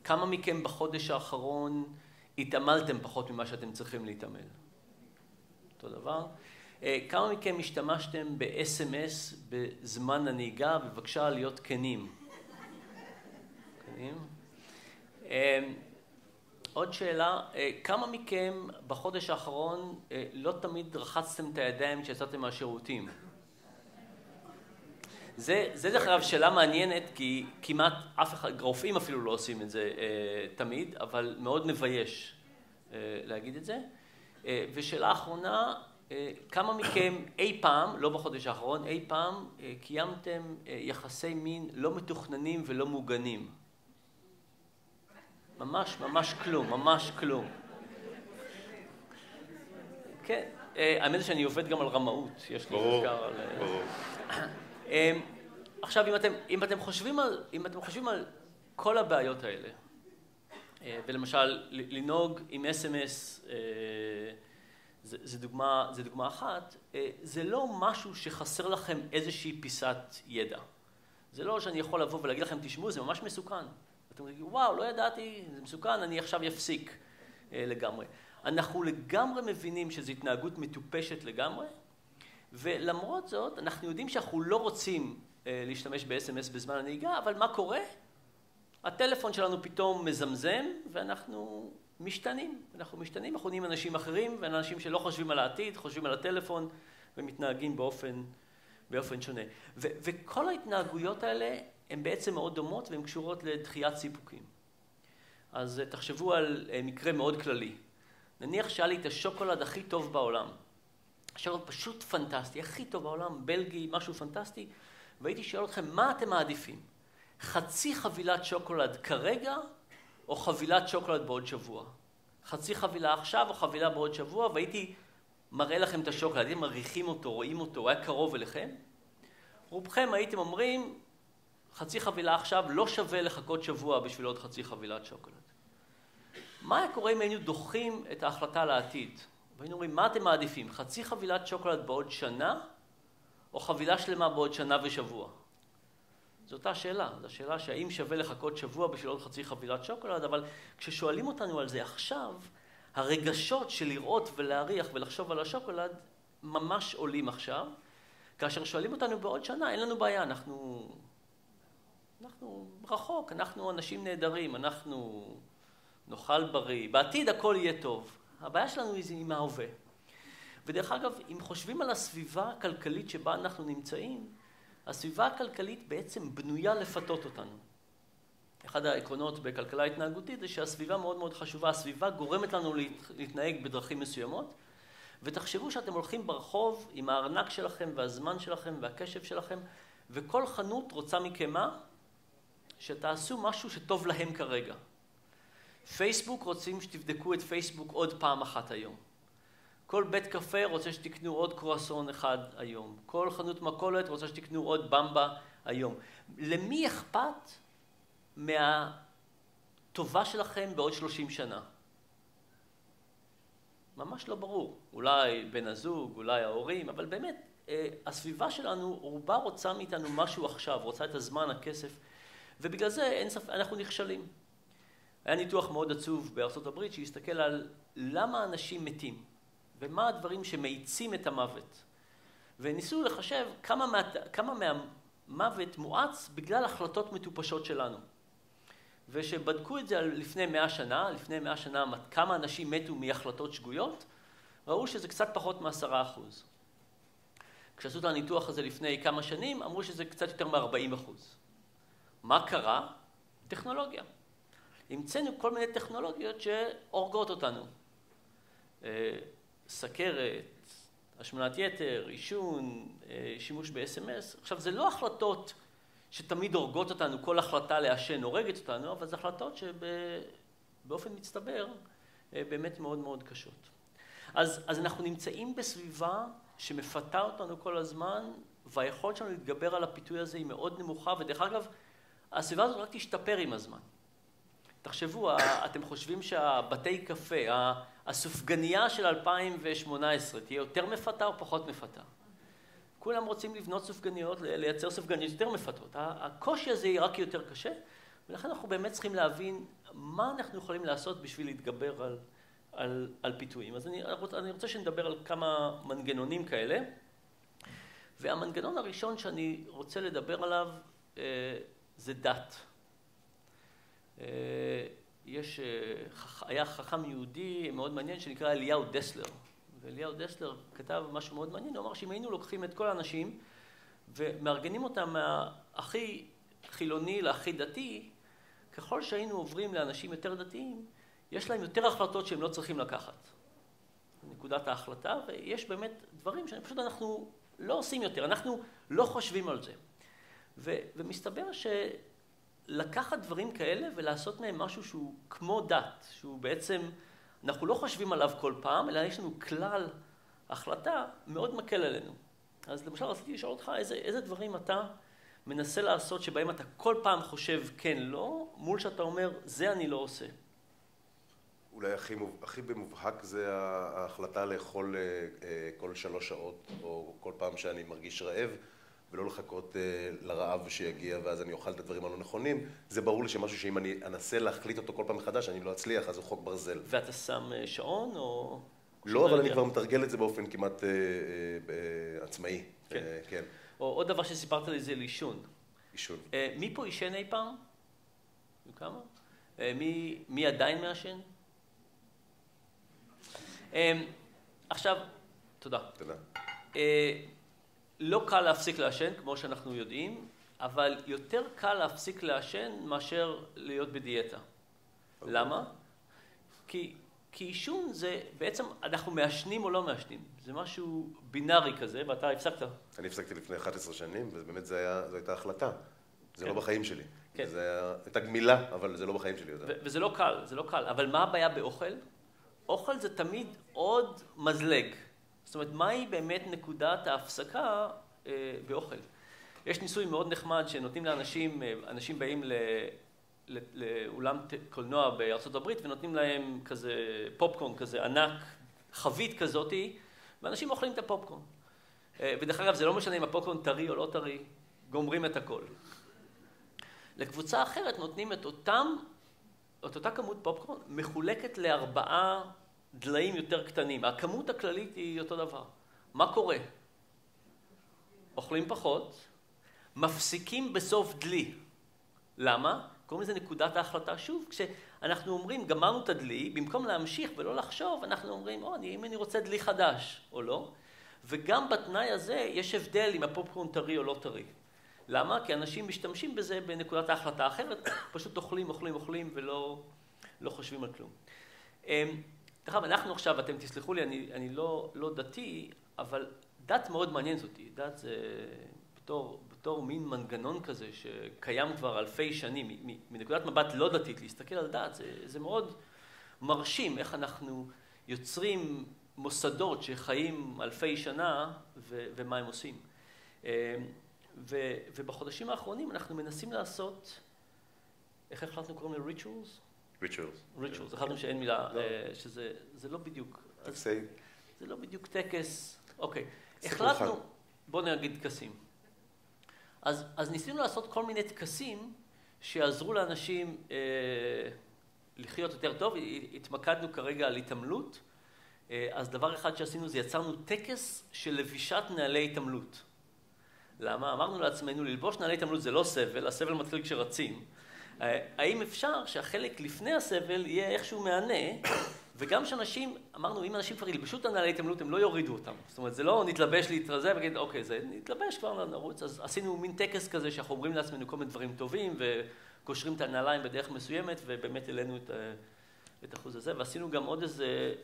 כמה מכם בחודש האחרון התעמלתם פחות ממה שאתם צריכים להתעמל? אותו דבר. כמה מכם השתמשתם ב-SMS בזמן הנהיגה, בבקשה להיות כנים? כנים? עוד שאלה, כמה מכם בחודש האחרון לא תמיד רחצתם את הידיים כשיצאתם מהשירותים? זה דרך אגב שאלה מעניינת, כי כמעט אף אחד, רופאים אפילו לא עושים את זה תמיד, אבל מאוד מבייש להגיד את זה. ושאלה אחרונה, כמה מכם אי פעם, לא בחודש האחרון, אי פעם קיימתם יחסי מין לא מתוכננים ולא מוגנים? ממש, ממש כלום, ממש כלום. כן, האמת היא שאני עובד גם על רמאות, יש לי מחקר על... עכשיו, אם אתם חושבים על כל הבעיות האלה, ולמשל, לנהוג עם SMS, זה דוגמה אחת, זה לא משהו שחסר לכם איזושהי פיסת ידע. זה לא שאני יכול לבוא ולהגיד לכם, תשמעו, זה ממש מסוכן. אתם אומרים, וואו, לא ידעתי, זה מסוכן, אני עכשיו אפסיק לגמרי. אנחנו לגמרי מבינים שזו התנהגות מטופשת לגמרי, ולמרות זאת, אנחנו יודעים שאנחנו לא רוצים להשתמש ב-SMS בזמן הנהיגה, אבל מה קורה? הטלפון שלנו פתאום מזמזם, ואנחנו משתנים. אנחנו נהיים אנשים אחרים, ואנשים שלא חושבים על העתיד, חושבים על הטלפון, ומתנהגים באופן שונה. וכל ההתנהגויות האלה הן בעצם מאוד דומות, והן קשורות לדחיית סיפוקים. אז תחשבו על מקרה מאוד כללי. נניח שהיה לי את השוקולד הכי טוב בעולם. השוקולד פשוט פנטסטי, הכי טוב בעולם, בלגי, משהו פנטסטי, והייתי שואל אתכם, מה אתם מעדיפים? חצי חבילת שוקולד כרגע, או חבילת שוקולד בעוד שבוע? חצי חבילה עכשיו, או חבילה בעוד שבוע, והייתי מראה לכם את השוקולד, הייתם מריחים אותו, רואים אותו, הוא היה קרוב אליכם. רובכם הייתם אומרים, חצי חבילה עכשיו לא שווה לחכות שבוע בשביל עוד חצי חבילת שוקולד. מה היה קורה אם היינו דוחים את ההחלטה לעתיד? והיינו אומרים, מה אתם מעדיפים? חצי חבילת שוקולד בעוד שנה, או חבילה שלמה בעוד שנה ושבוע? זו אותה שאלה. זו השאלה שהאם שווה לחכות שבוע בשביל עוד חצי חבילת שוקולד, אבל כששואלים אותנו על זה עכשיו, הרגשות של לראות ולהריח ולחשוב על השוקולד ממש עולים עכשיו. כאשר שואלים אותנו בעוד שנה, אין לנו בעיה, אנחנו רחוק, אנחנו אנשים נהדרים, אנחנו נאכל בריא, בעתיד הכל יהיה טוב. הבעיה שלנו היא עם ההווה. ודרך אגב, אם חושבים על הסביבה הכלכלית שבה אנחנו נמצאים, הסביבה הכלכלית בעצם בנויה לפתות אותנו. אחד העקרונות בכלכלה התנהגותית זה שהסביבה מאוד מאוד חשובה. הסביבה גורמת לנו להתנהג בדרכים מסוימות, ותחשבו שאתם הולכים ברחוב עם הארנק שלכם והזמן שלכם והקשב שלכם, וכל חנות רוצה מכם מה? שתעשו משהו שטוב להם כרגע. פייסבוק רוצים שתבדקו את פייסבוק עוד פעם אחת היום. כל בית קפה רוצה שתקנו עוד קרואסון אחד היום. כל חנות מכולת רוצה שתקנו עוד במבה היום. למי אכפת מהטובה שלכם בעוד 30 שנה? ממש לא ברור. אולי בן הזוג, אולי ההורים, אבל באמת, הסביבה שלנו, רובה רוצה מאיתנו משהו עכשיו, רוצה את הזמן, הכסף, ובגלל זה אין ספק, אנחנו נכשלים. היה ניתוח מאוד עצוב בארצות הברית שהסתכל על למה אנשים מתים, ומה הדברים שמאיצים את המוות. וניסו לחשב כמה מהמוות מואץ בגלל החלטות מטופשות שלנו. ושבדקו את זה לפני 100 שנה, כמה אנשים מתו מהחלטות שגויות, ראו שזה קצת פחות מ10%. כשעשו את הניתוח הזה לפני כמה שנים, אמרו שזה קצת יותר מ40%. מה קרה? טכנולוגיה. המצאנו כל מיני טכנולוגיות שהורגות אותנו. סכרת, השמנת יתר, עישון, שימוש ב-SMS. עכשיו, זה לא החלטות שתמיד הורגות אותנו, כל החלטה לעשן הורגת אותנו, אבל זה החלטות שבאופן מצטבר באמת מאוד מאוד קשות. אז אנחנו נמצאים בסביבה שמפתה אותנו כל הזמן, והיכולת שלנו להתגבר על הפיתוי הזה היא מאוד נמוכה, ודרך אגב, הסביבה הזאת רק תשתפר עם הזמן. תחשבו, אתם חושבים שהבתי קפה, הסופגניה של 2018 תהיה יותר מפתה או פחות מפתה? כולם רוצים לבנות סופגניות, לייצר סופגניות יותר מפתות. הקושי הזה יהיה רק יותר קשה, ולכן אנחנו באמת צריכים להבין מה אנחנו יכולים לעשות בשביל להתגבר על פיתויים. אז אני רוצה שנדבר על כמה מנגנונים כאלה, והמנגנון הראשון שאני רוצה לדבר עליו זה דת. היה חכם יהודי מאוד מעניין שנקרא אליהו דסלר, ואליהו דסלר כתב משהו מאוד מעניין, הוא אמר שאם היינו לוקחים את כל האנשים ומארגנים אותם מהכי חילוני להכי דתי, ככל שהיינו עוברים לאנשים יותר דתיים, יש להם יותר החלטות שהם לא צריכים לקחת. נקודת ההחלטה, ויש באמת דברים שפשוט אנחנו לא עושים יותר, אנחנו לא חושבים על זה. ומסתבר שלקחת דברים כאלה ולעשות מהם משהו שהוא כמו דת, שהוא בעצם, אנחנו לא חושבים עליו כל פעם, אלא יש לנו כלל החלטה מאוד מקל עלינו. אז למשל רציתי לשאול אותך איזה דברים אתה מנסה לעשות שבהם אתה כל פעם חושב כן, לא, מול שאתה אומר זה אני לא עושה. אולי הכי במובהק זה ההחלטה לאכול כל 3 שעות, או כל פעם שאני מרגיש רעב, ולא לחכות לרעב שיגיע, ואז אני אוכל את הדברים הלא נכונים. זה ברור לי שמשהו שאם אני אנסה להחליט אותו כל פעם מחדש, אני לא אצליח, אז הוא חוק ברזל. ואתה שם שעון, או... לא, אבל אני כבר מתרגל את זה באופן כמעט עצמאי. כן. כן. או עוד דבר שסיפרת לי זה לישון. עישון. מי פה ישן אי פעם? כמה? מי עדיין מעשן? עכשיו, תודה. תודה. לא קל להפסיק לעשן, כמו שאנחנו יודעים, אבל יותר קל להפסיק לעשן מאשר להיות בדיאטה. למה? כי עישון זה בעצם, אנחנו מעשנים או לא מעשנים. זה משהו בינארי כזה, ואתה הפסקת. אני הפסקתי לפני 11 שנים, ובאמת זו הייתה החלטה. זה לא בחיים שלי. זו הייתה גמילה, אבל זה לא בחיים שלי. וזה לא קל, זה לא קל. אבל מה הבעיה באוכל? אוכל זה תמיד עוד מזלג. זאת אומרת, מהי באמת נקודת ההפסקה באוכל? יש ניסוי מאוד נחמד שנותנים לאנשים, אנשים באים לאולם קולנוע בארצות הברית ונותנים להם כזה פופקורן כזה ענק, חבית כזאתי, ואנשים אוכלים את הפופקורן. ודרך אגב, זה לא משנה אם הפופקורן טרי או לא טרי, גומרים את הכל. לקבוצה אחרת נותנים את אותה כמות פופקורן מחולקת ל4 דליים יותר קטנים. הכמות הכללית היא אותו דבר. מה קורה? אוכלים פחות, מפסיקים בסוף דלי. למה? קוראים לזה נקודת ההחלטה שוב. כשאנחנו אומרים, גמרנו את הדלי, במקום להמשיך ולא לחשוב, אנחנו אומרים, אם אני רוצה דלי חדש או לא. וגם בתנאי הזה יש הבדל אם הפופקורן טרי או לא טרי. למה? כי אנשים משתמשים בזה בנקודת ההחלטה אחרת, פשוט אוכלים ולא חושבים על כלום. אנחנו עכשיו, אתם תסלחו לי, אני לא דתי, אבל דת מאוד מעניינת אותי. דת זה בתור מין מנגנון כזה שקיים כבר אלפי שנים, מנקודת מבט לא דתית, להסתכל על דת, זה מאוד מרשים איך אנחנו יוצרים מוסדות שחיים אלפי שנה ומה הם עושים. ובחודשים האחרונים אנחנו מנסים לעשות, איך החלטנו קוראים ל-rituals? rituals. החלטנו שאין מילה, שזה לא בדיוק. זה לא בדיוק טקס. אוקיי. החלטנו, בואו נגיד טקסים. אז ניסינו לעשות כל מיני טקסים שיעזרו לאנשים לחיות יותר טוב. התמקדנו כרגע על התעמלות. אז דבר אחד שעשינו זה יצרנו טקס של לבישת נעלי התעמלות. למה? אמרנו לעצמנו, ללבוש נעלי התעמלות זה לא סבל, הסבל מתחיל כשרצים. האם אפשר שהחלק לפני הסבל יהיה איכשהו מענה, וגם שאנשים, אמרנו, אם אנשים כבר ילבשו את הנעלי התעמלות, הם לא יורידו אותם. זאת אומרת, זה לא נתלבש להתרזה וגיד, אוקיי, זה נתלבש כבר נרוץ. אז עשינו מין טקס כזה שאנחנו אומרים לעצמנו כל מיני דברים טובים, וקושרים את הנעליים בדרך מסוימת, ובאמת העלינו את האחוז הזה. ועשינו גם עוד איזה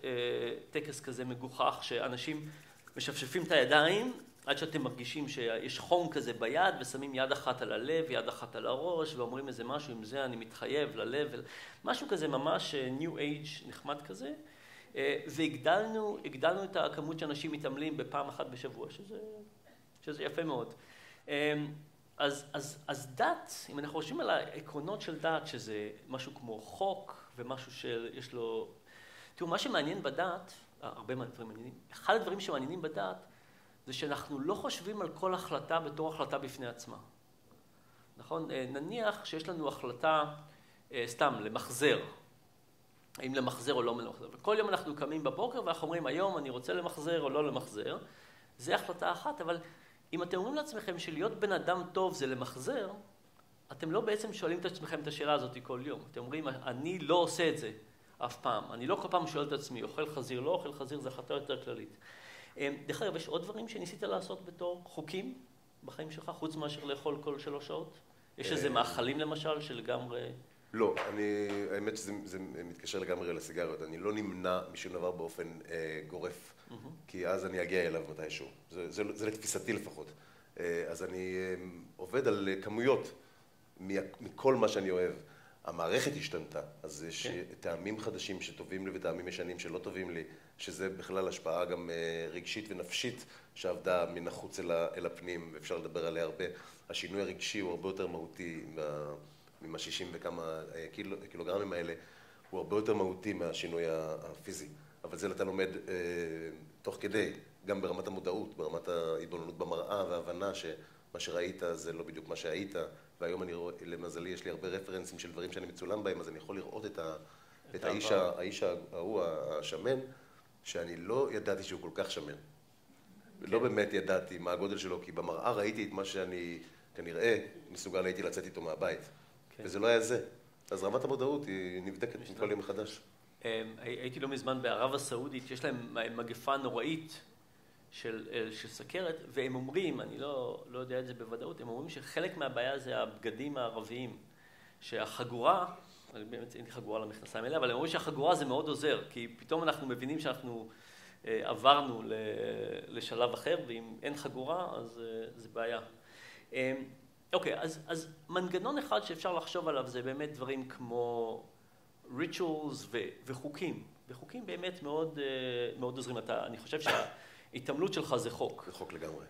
טקס כזה מגוחך, שאנשים משפשפים את הידיים, עד שאתם מרגישים שיש חום כזה ביד, ושמים יד אחת על הלב, יד אחת על הראש, ואומרים איזה משהו, עם זה אני מתחייב ללב, משהו כזה ממש New Age נחמד כזה, והגדלנו את הכמות שאנשים מתעמלים בפעם אחת בשבוע, שזה יפה מאוד. אז דת, אם אנחנו חושבים על העקרונות של דת, שזה משהו כמו חוק ומשהו שיש לו... תראו, מה שמעניין בדת, הרבה דברים מעניינים, אחד הדברים שמעניינים בדת, זה שאנחנו לא חושבים על כל החלטה בתור החלטה בפני עצמה. נכון? נניח שיש לנו החלטה, סתם, למחזר. האם למחזר או לא למחזר. וכל יום אנחנו קמים בבוקר ואנחנו אומרים, היום אני רוצה למחזר או לא למחזר. זה החלטה אחת, אבל אם אתם אומרים לעצמכם שלהיות בן אדם טוב זה למחזר, אתם לא בעצם שואלים את עצמכם את השאלה הזאת כל יום. אתם אומרים, אני לא עושה את זה אף פעם. אני לא כל פעם שואל את עצמי, אוכל חזיר, לא אוכל חזיר, זה החלטה יותר כללית. דרך אגב, יש עוד דברים שניסית לעשות בתור חוקים בחיים שלך, חוץ מאשר לאכול כל 3 שעות? יש איזה מאכלים למשל שלגמרי... לא, האמת שזה מתקשר לגמרי לסיגריות. אני לא נמנע משום דבר באופן גורף, כי אז אני אגיע אליו מתישהו. זה לתפיסתי לפחות. אז אני עובד על כמויות מכל מה שאני אוהב. המערכת השתנתה, אז יש טעמים חדשים שטובים לי וטעמים ישנים שלא טובים לי, שזה בכלל השפעה גם רגשית ונפשית שעבדה מן החוץ אל הפנים, ואפשר לדבר עליה הרבה. השינוי הרגשי הוא הרבה יותר מהותי ממה 60 וכמה קילוגרמים האלה, הוא הרבה יותר מהותי מהשינוי הפיזי. אבל זה אתה לומד תוך כדי, גם ברמת המודעות, ברמת ההתבוננות במראה וההבנה שמה שראית זה לא בדיוק מה שהיית, והיום אני רואה, למזלי, יש לי הרבה רפרנסים של דברים שאני מצולם בהם, אז אני יכול לראות את האיש ההוא, השמן, שאני לא ידעתי שהוא כל כך שמן. לא באמת ידעתי מה הגודל שלו, כי במראה ראיתי את מה שאני כנראה מסוגל הייתי לצאת איתו מהבית. וזה לא היה זה. אז רמת המודעות היא נבדקת כל יום מחדש. הייתי לא מזמן בערב הסעודית, יש להם מגפה נוראית של סכרת, והם אומרים, אני לא יודע את זה בוודאות, הם אומרים שחלק מהבעיה זה הבגדים הערביים, שהחגורה, באמת אין לי חגורה למכנסיים האלה, אבל הם אומרים שהחגורה זה מאוד עוזר, כי פתאום אנחנו מבינים שאנחנו עברנו לשלב אחר, ואם אין חגורה, אז זה בעיה. אוקיי, אז מנגנון אחד שאפשר לחשוב עליו זה באמת דברים כמו rituals וחוקים. וחוקים באמת מאוד עוזרים. אני חושב שההתעמלות שלך זה חוק. זה חוק לגמרי.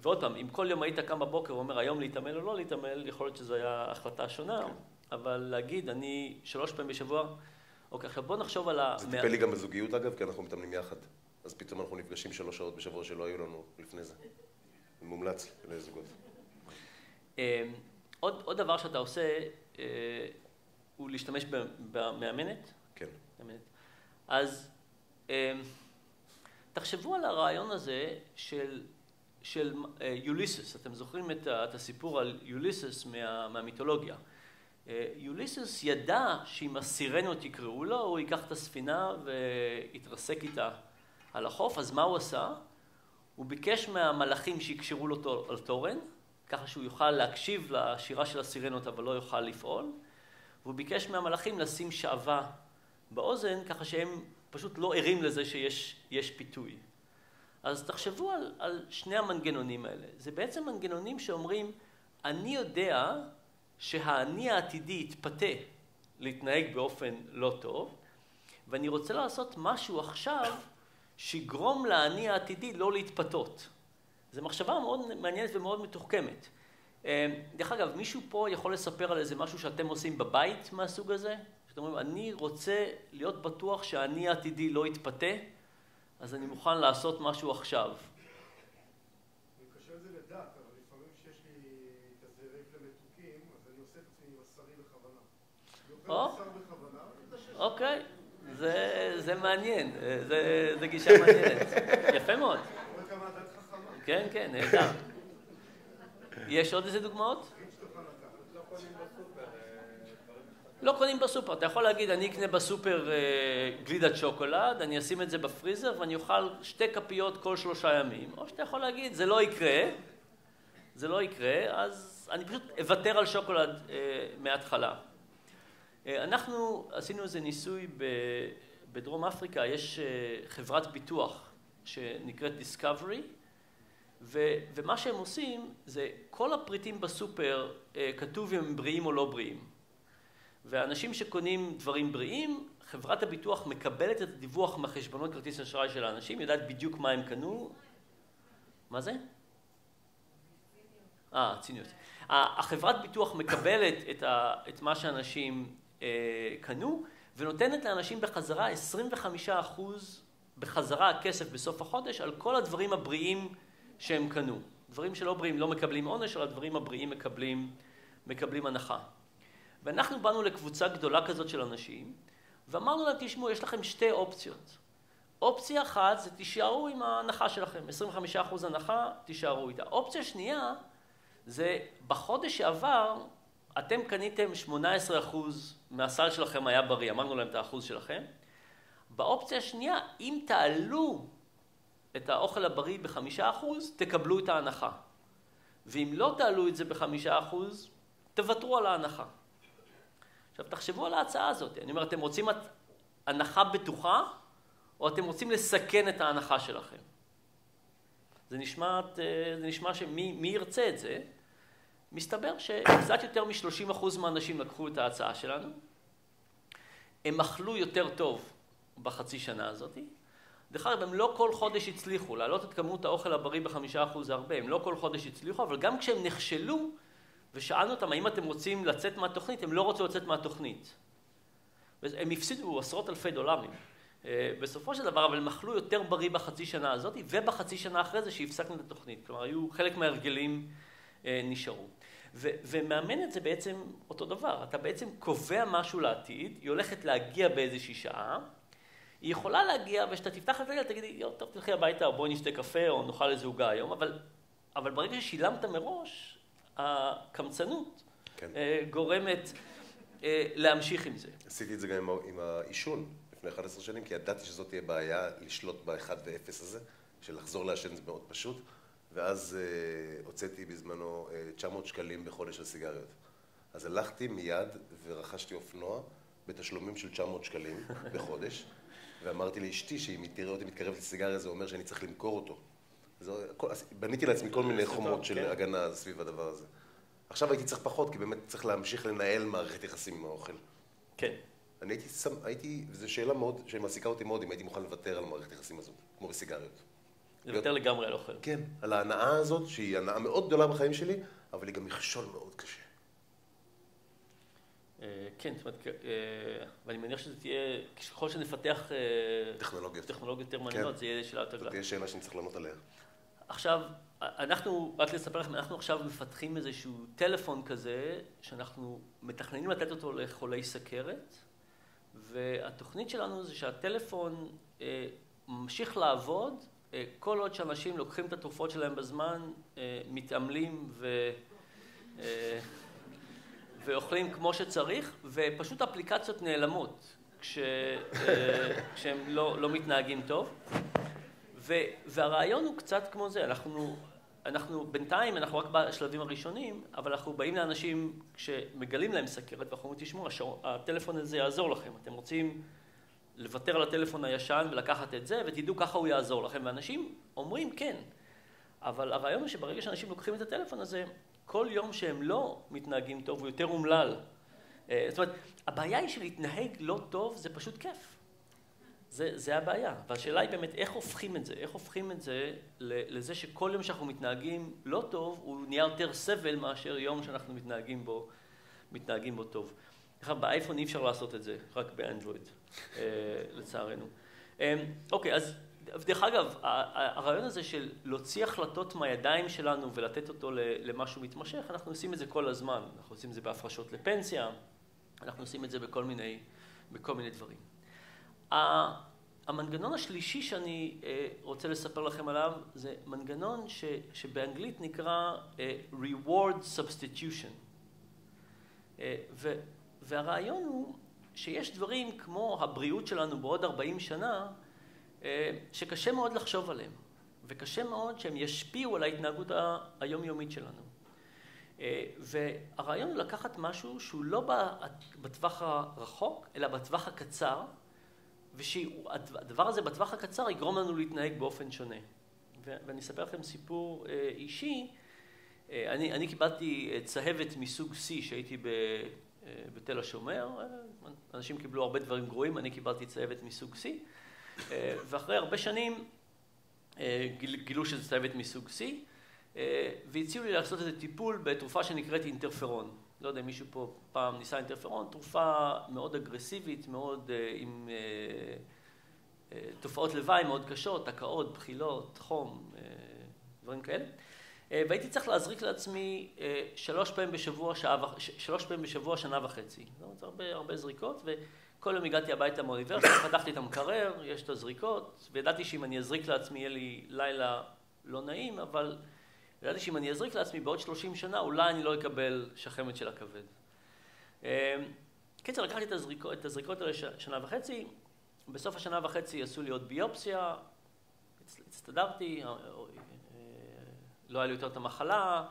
ועוד פעם, אם כל יום היית קם בבוקר ואומר היום להתעמל או לא להתעמל, יכול להיות שזו הייתה החלטה שונה, אבל להגיד, אני 3 פעמים בשבוע, אוקיי, עכשיו בוא נחשוב על זה טיפל לי גם בזוגיות אגב, כי אנחנו מתאמנים יחד. אז פתאום אנחנו נפגשים 3 שעות בשבוע שלא היו לנו לפני זה. מומלץ לזוגות. עוד דבר שאתה עושה הוא להשתמש במאמנת. כן. אז תחשבו על הרעיון הזה של יוליסס. אתם זוכרים את הסיפור על יוליסס מהמיתולוגיה. יוליסס ידע שאם הסירנות יקראו לו, הוא ייקח את הספינה ויתרסק איתה על החוף. אז מה הוא עשה? הוא ביקש מהמלאכים שיקשרו לו על תורן, ככה שהוא יוכל להקשיב לשירה של הסירנות, אבל לא יוכל לפעול. והוא ביקש מהמלאכים לשים שעווה באוזן, ככה שהם פשוט לא ערים לזה שיש פיתוי. אז תחשבו על שני המנגנונים האלה. זה בעצם מנגנונים שאומרים, אני יודע שהאני העתידי יתפתה להתנהג באופן לא טוב, ואני רוצה לעשות משהו עכשיו שיגרום לאני העתידי לא להתפתות. זו מחשבה מאוד מעניינת ומאוד מתוחכמת. דרך אגב, מישהו פה יכול לספר על איזה משהו שאתם עושים בבית מהסוג הזה? שאתם אומרים, אני רוצה להיות בטוח שהאני העתידי לא יתפתה, אז אני מוכן לעשות משהו עכשיו. אני קשה את זה לדעת, אבל לפעמים שיש לי כזה רייף למתוקים, אז אני עושה את עצמי עם השרי בכוונה. אני אוכל בשר בכוונה. אוקיי, זה מעניין, זה גישה מעניינת. יפה מאוד. רואה כמה הדת חכמה. כן, כן, נהדר. יש עוד איזה דוגמאות? לא קונים בסופר. אתה יכול להגיד, אני אקנה בסופר גלידת שוקולד, אני אשים את זה בפריזר ואני אוכל 2 כפיות כל 3 ימים. או שאתה יכול להגיד, זה לא יקרה, אז אני פשוט אוותר על שוקולד מההתחלה. אנחנו עשינו איזה ניסוי בדרום אפריקה, יש חברת ביטוח שנקראת Discovery, ומה שהם עושים זה כל הפריטים בסופר כתוב אם הם בריאים או לא בריאים. ואנשים שקונים דברים בריאים, חברת הביטוח מקבלת את הדיווח מהחשבונות כרטיס אשראי של האנשים, יודעת בדיוק מה הם קנו. מה זה? ציניות. החברת ביטוח מקבלת את מה שאנשים קנו, ונותנת לאנשים בחזרה 25% בחזרה הכסף בסוף החודש על כל הדברים הבריאים שהם קנו. דברים שלא בריאים לא מקבלים עונש, אבל הדברים הבריאים מקבלים הנחה. ואנחנו באנו לקבוצה גדולה כזאת של אנשים, ואמרנו להם, תשמעו, יש לכם שתי אופציות. אופציה אחת זה תישארו עם ההנחה שלכם, 25% הנחה, תישארו איתה. אופציה שנייה זה בחודש שעבר, אתם קניתם 18% מהסל שלכם היה בריא, אמרנו להם את האחוז שלכם. באופציה השנייה, אם תעלו את האוכל הבריא ב5%, תקבלו את ההנחה. ואם לא תעלו את זה ב5%, תוותרו על ההנחה. עכשיו, תחשבו על ההצעה הזאת. אני אומר, אתם רוצים הנחה בטוחה, או אתם רוצים לסכן את ההנחה שלכם? זה נשמע שמי ירצה את זה? מסתבר שקצת יותר מ-30% מהאנשים לקחו את ההצעה שלנו. הם אכלו יותר טוב בחצי שנה הזאת. דרך אגב, הם לא כל חודש הצליחו. להעלות את כמות האוכל הבריא ב5% זה הרבה. הם לא כל חודש הצליחו, אבל גם כשהם נכשלו, ושאלנו אותם, האם אתם רוצים לצאת מהתוכנית, הם לא רצו לצאת מהתוכנית. הם הפסידו עשרות אלפי דולרים. בסופו של דבר, אבל הם אכלו יותר בריא בחצי שנה הזאת, ובחצי שנה אחרי זה שהפסקנו את התוכנית. כלומר, היו חלק מההרגלים נשארו. ומאמנת זה בעצם אותו דבר. אתה בעצם קובע משהו לעתיד, היא הולכת להגיע באיזושהי שעה, היא יכולה להגיע, ושאתה תפתח את זה, תגידי, טוב, תלכי הביתה, או בואי נשתה קפה, או נאכל איזה עוגה היום, אבל ברגע ששילמת מראש, הקמצנות גורמת להמשיך עם זה. עשיתי את זה גם עם העישון לפני 11 שנים, כי ידעתי שזאת תהיה בעיה לשלוט ב-1 ו-0 הזה, של לחזור לעשן זה מאוד פשוט, ואז הוצאתי בזמנו 900 שקלים בחודש על סיגריות. אז הלכתי מיד ורכשתי אופנוע בתשלומים של 900 שקלים בחודש, ואמרתי לאשתי שאם היא תראה אותי מתקרבת לסיגריה, זה אומר שאני צריך למכור אותו. בניתי לעצמי כל מיני חומות של הגנה סביב הדבר הזה. עכשיו הייתי צריך פחות, כי באמת צריך להמשיך לנהל מערכת יחסים עם האוכל. כן. אני הייתי, וזו שאלה מאוד, שמעסיקה אותי מאוד, אם הייתי מוכן לוותר על מערכת יחסים הזאת, כמו בסיגריות. לוותר לגמרי על אוכל. כן, על ההנאה הזאת, שהיא הנאה מאוד גדולה בחיים שלי, אבל היא גם מכשול מאוד קשה. כן, זאת אומרת, ואני מניח שזה תהיה, ככל שנפתח טכנולוגיות יותר מעניינות, זה יהיה שאלה יותר גדולה. זאת תהיה שאלה שאני צריך לענות עליה. עכשיו, רק לספר לכם, אנחנו עכשיו מפתחים איזשהו טלפון כזה, שאנחנו מתכננים לתת אותו לחולי סכרת, והתוכנית שלנו זה שהטלפון ממשיך לעבוד, כל עוד שאנשים לוקחים את התרופות שלהם בזמן, מתעמלים ואוכלים כמו שצריך, ופשוט אפליקציות נעלמות כשהם לא מתנהגים טוב. והרעיון הוא קצת כמו זה, אנחנו בינתיים, אנחנו רק בשלבים הראשונים, אבל אנחנו באים לאנשים כשמגלים להם סכרת, ואנחנו אומרים, תשמעו, הטלפון הזה יעזור לכם, אתם רוצים לוותר על הטלפון הישן ולקחת את זה, ותדעו ככה הוא יעזור לכם, ואנשים אומרים כן, אבל הרעיון הוא שברגע שאנשים לוקחים את הטלפון הזה, כל יום שהם לא מתנהגים טוב הוא יותר אומלל. זאת אומרת, הבעיה היא שלהתנהג לא טוב זה פשוט כיף. זה הבעיה. והשאלה היא באמת איך הופכים את זה? איך הופכים את זה לזה שכל יום שאנחנו מתנהגים לא טוב, הוא נהיה יותר סבל מאשר יום שאנחנו מתנהגים בו טוב. באייפון אי אפשר לעשות את זה, רק באנדרואיד, לצערנו. אוקיי, אז דרך אגב, הרעיון הזה של להוציא החלטות מהידיים שלנו ולתת אותו למשהו מתמשך, אנחנו עושים את זה כל הזמן. אנחנו עושים את זה בהפרשות לפנסיה, אנחנו עושים את זה בכל מיני דברים. המנגנון השלישי שאני רוצה לספר לכם עליו, זה מנגנון שבאנגלית נקרא reward substitution. והרעיון הוא שיש דברים כמו הבריאות שלנו בעוד 40 שנה, שקשה מאוד לחשוב עליהם, וקשה מאוד שהם ישפיעו על ההתנהגות היומיומית שלנו. והרעיון הוא לקחת משהו שהוא לא בטווח הרחוק, אלא בטווח הקצר, ושהדבר הזה בטווח הקצר יגרום לנו להתנהג באופן שונה. ואני אספר לכם סיפור אישי. אני קיבלתי צהבת מסוג C שהייתי בתל השומר. אנשים קיבלו הרבה דברים גרועים, אני קיבלתי צהבת מסוג C. ואחרי הרבה שנים גילו שזה צהבת מסוג C. והציעו לי לעשות איזה טיפול בתרופה שנקראת אינטרפרון. לא יודע אם מישהו פה פעם ניסה אינטרפרון, תרופה מאוד אגרסיבית, מאוד עם תופעות לוואי מאוד קשות, הקאות, בחילות, חום, דברים כאלה. והייתי צריך להזריק לעצמי 3 פעמים בשבוע, שנה וחצי. זאת אומרת, הרבה זריקות, וכל יום הגעתי הביתה מהאוניברסיטה, פתחתי את המקרר, יש את הזריקות, וידעתי שאם אני אזריק לעצמי יהיה לי לילה לא נעים, אבל ידעתי שאם אני אזריק לעצמי בעוד 30 שנה, אולי אני לא אקבל שחמת של הכבד. קיצר, לקחתי את הזריקות האלה שנה וחצי, בסוף השנה וחצי עשו לי עוד ביופסיה, הצטדרתי, לא היה לי יותר את המחלה.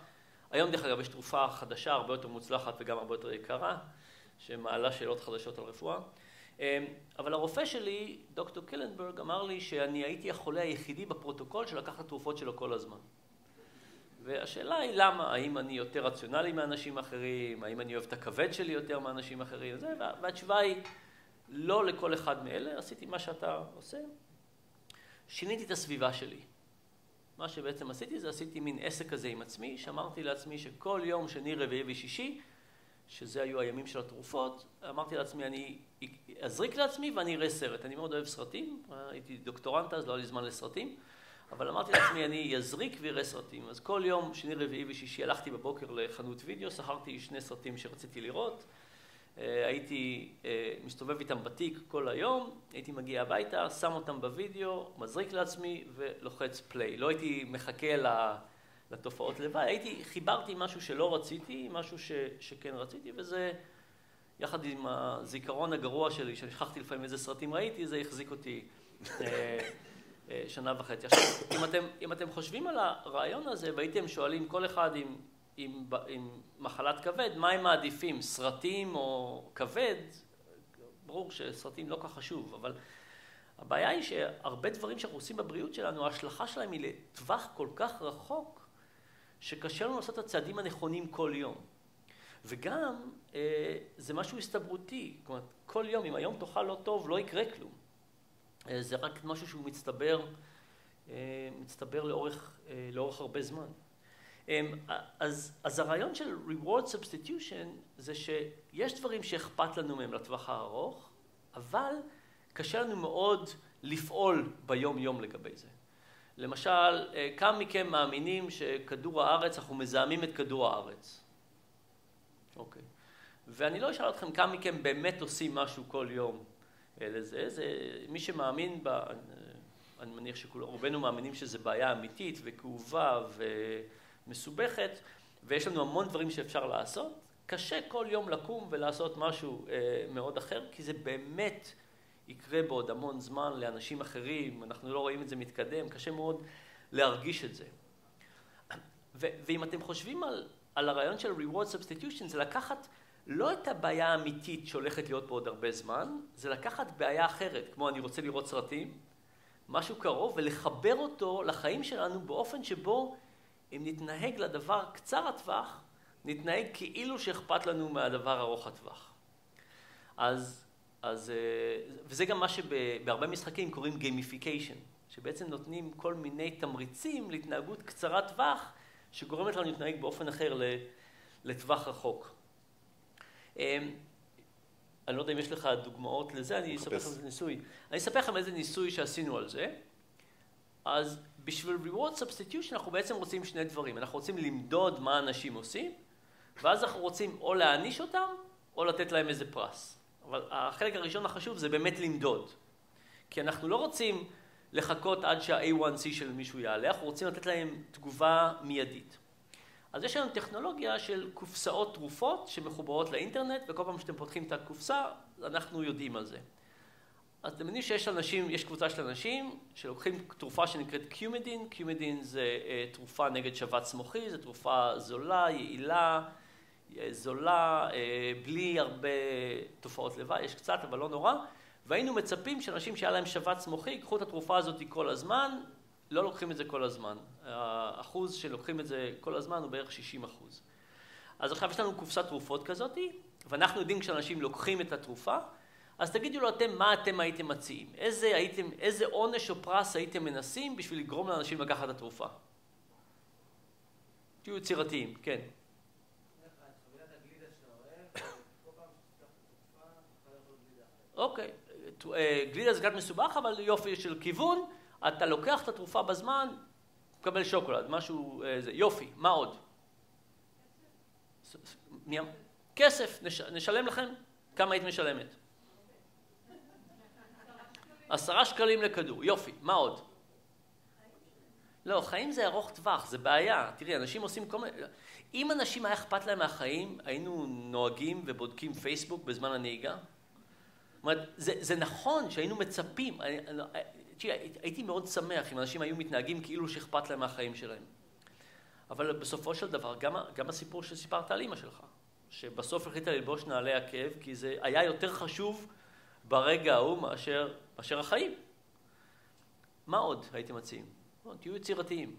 היום דרך אגב יש תרופה חדשה, הרבה יותר מוצלחת וגם הרבה יותר יקרה, שמעלה שאלות חדשות על רפואה. אבל הרופא שלי, דוקטור קילנברג, אמר לי שאני הייתי החולה היחידי בפרוטוקול שלקח את התרופות שלו כל הזמן. והשאלה היא למה, האם אני יותר רציונלי מאנשים אחרים, האם אני אוהב את הכבד שלי יותר מאנשים אחרים, והתשובה היא לא לכל אחד מאלה, עשיתי מה שאתה עושה, שיניתי את הסביבה שלי. מה שבעצם עשיתי זה עשיתי מין עסק כזה עם עצמי, שאמרתי לעצמי שכל יום שני, רביעי ושישי, שזה היו הימים של התרופות, אמרתי לעצמי אני אזריק לעצמי ואני אראה סרט. אני מאוד אוהב סרטים, הייתי דוקטורנט אז, לא היה לי זמן לסרטים, אבל אמרתי לעצמי אני אזריק ואראה סרטים. אז כל יום שני, רביעי ושישי הלכתי בבוקר לחנות וידאו, שכרתי 2 סרטים שרציתי לראות, הייתי מסתובב איתם בתיק כל היום, הייתי מגיע הביתה, שם אותם בווידאו, מזריק לעצמי ולוחץ פליי. לא הייתי מחכה לתופעות לוואי, חיברתי משהו שלא רציתי, משהו שכן רציתי, וזה יחד עם הזיכרון הגרוע שלי, ששכחתי לפעמים איזה סרטים ראיתי, זה החזיק אותי שנה וחצי. עכשיו, אם אתם חושבים על הרעיון הזה והייתם שואלים כל אחד עם מחלת כבד, מה הם מעדיפים, סרטים או כבד? ברור שסרטים לא כך חשוב, אבל הבעיה היא שהרבה דברים שאנחנו עושים בבריאות שלנו, ההשלכה שלהם היא לטווח כל כך רחוק, שקשה לנו לעשות את הצעדים הנכונים כל יום. וגם זה משהו הסתברותי, כלומר, כל יום, אם היום תאכל לא טוב, לא יקרה כלום. זה רק משהו שהוא מצטבר לאורך הרבה זמן. אז הרעיון של reward substitution זה שיש דברים שאכפת לנו מהם לטווח הארוך, אבל קשה לנו מאוד לפעול ביום יום לגבי זה. למשל, כמה מכם מאמינים שכדור הארץ, אנחנו מזהמים את כדור הארץ? אוקיי. ואני לא אשאל אתכם כמה מכם באמת עושים משהו כל יום לזה. מי שמאמין אני מניח שרובנו מאמינים שזה בעיה אמיתית וכאובה מסובכת, ויש לנו המון דברים שאפשר לעשות. קשה כל יום לקום ולעשות משהו מאוד אחר, כי זה באמת יקרה בעוד המון זמן לאנשים אחרים, אנחנו לא רואים את זה מתקדם, קשה מאוד להרגיש את זה. ואם אתם חושבים על הרעיון של reward substitution, זה לקחת לא את הבעיה האמיתית שהולכת להיות בעוד הרבה זמן, זה לקחת בעיה אחרת, כמו אני רוצה לראות סרטים, משהו קרוב, ולחבר אותו לחיים שלנו באופן שבו אם נתנהג לדבר קצר הטווח, נתנהג כאילו שאכפת לנו מהדבר ארוך הטווח. וזה גם מה שבהרבה משחקים קוראים gamification, שבעצם נותנים כל מיני תמריצים להתנהגות קצרת טווח, שגורמת לנו להתנהג באופן אחר לטווח רחוק. אני לא יודע אם יש לך דוגמאות לזה, אני אספר לכם איזה ניסוי. אני אספר לכם איזה ניסוי שעשינו על זה. אז בשביל reward substitution אנחנו בעצם רוצים 2 דברים. אנחנו רוצים למדוד מה אנשים עושים, ואז אנחנו רוצים או להעניש אותם, או לתת להם איזה פרס. אבל החלק הראשון החשוב זה באמת למדוד. כי אנחנו לא רוצים לחכות עד שה-A1C של מישהו יעלה, אנחנו רוצים לתת להם תגובה מיידית. אז יש לנו טכנולוגיה של קופסאות תרופות שמחוברות לאינטרנט, וכל פעם שאתם פותחים את הקופסה, אנחנו יודעים על זה. אז אתם יודעים יש קבוצה של אנשים שלוקחים תרופה שנקראת קיומדין. קיומדין זה תרופה נגד שבץ מוחי, זו תרופה זולה, יעילה, זולה, בלי הרבה תופעות לוואי, יש קצת אבל לא נורא. והיינו מצפים שאנשים שהיה להם שבץ מוחי, ייקחו את התרופה הזאת כל הזמן, לא לוקחים את זה כל הזמן. האחוז שלוקחים את זה כל הזמן הוא בערך 60%. אז עכשיו יש לנו קופסת תרופות כזאת, ואנחנו יודעים כשאנשים לוקחים את התרופה, אז תגידו לו אתם מה אתם הייתם מציעים, איזה עונש או פרס הייתם מנסים בשביל לגרום לאנשים לקחת את התרופה. תהיו יצירתיים, כן. אוקיי, גלידה זה קצת מסובך, אבל יופי של כיוון, אתה לוקח את התרופה בזמן, מקבל שוקולד, משהו, יופי, מה עוד? כסף, נשלם לכם? כמה היית משלמת? 10 שקלים לכדור, יופי, מה עוד? לא, חיים זה ארוך טווח, זה בעיה. תראי, אנשים עושים כל מיני... אם אנשים היה אכפת להם מהחיים, היינו נוהגים ובודקים פייסבוק בזמן הנהיגה. זאת אומרת, זה נכון שהיינו מצפים. הייתי מאוד שמח אם אנשים היו מתנהגים כאילו שאכפת להם מהחיים שלהם. אבל בסופו של דבר, גם הסיפור שסיפרת על אמא שלך, שבסוף החליטה ללבוש נעלי עקב, כי זה היה יותר חשוב ברגע ההוא מאשר החיים. מה עוד הייתם מציעים? תהיו יצירתיים.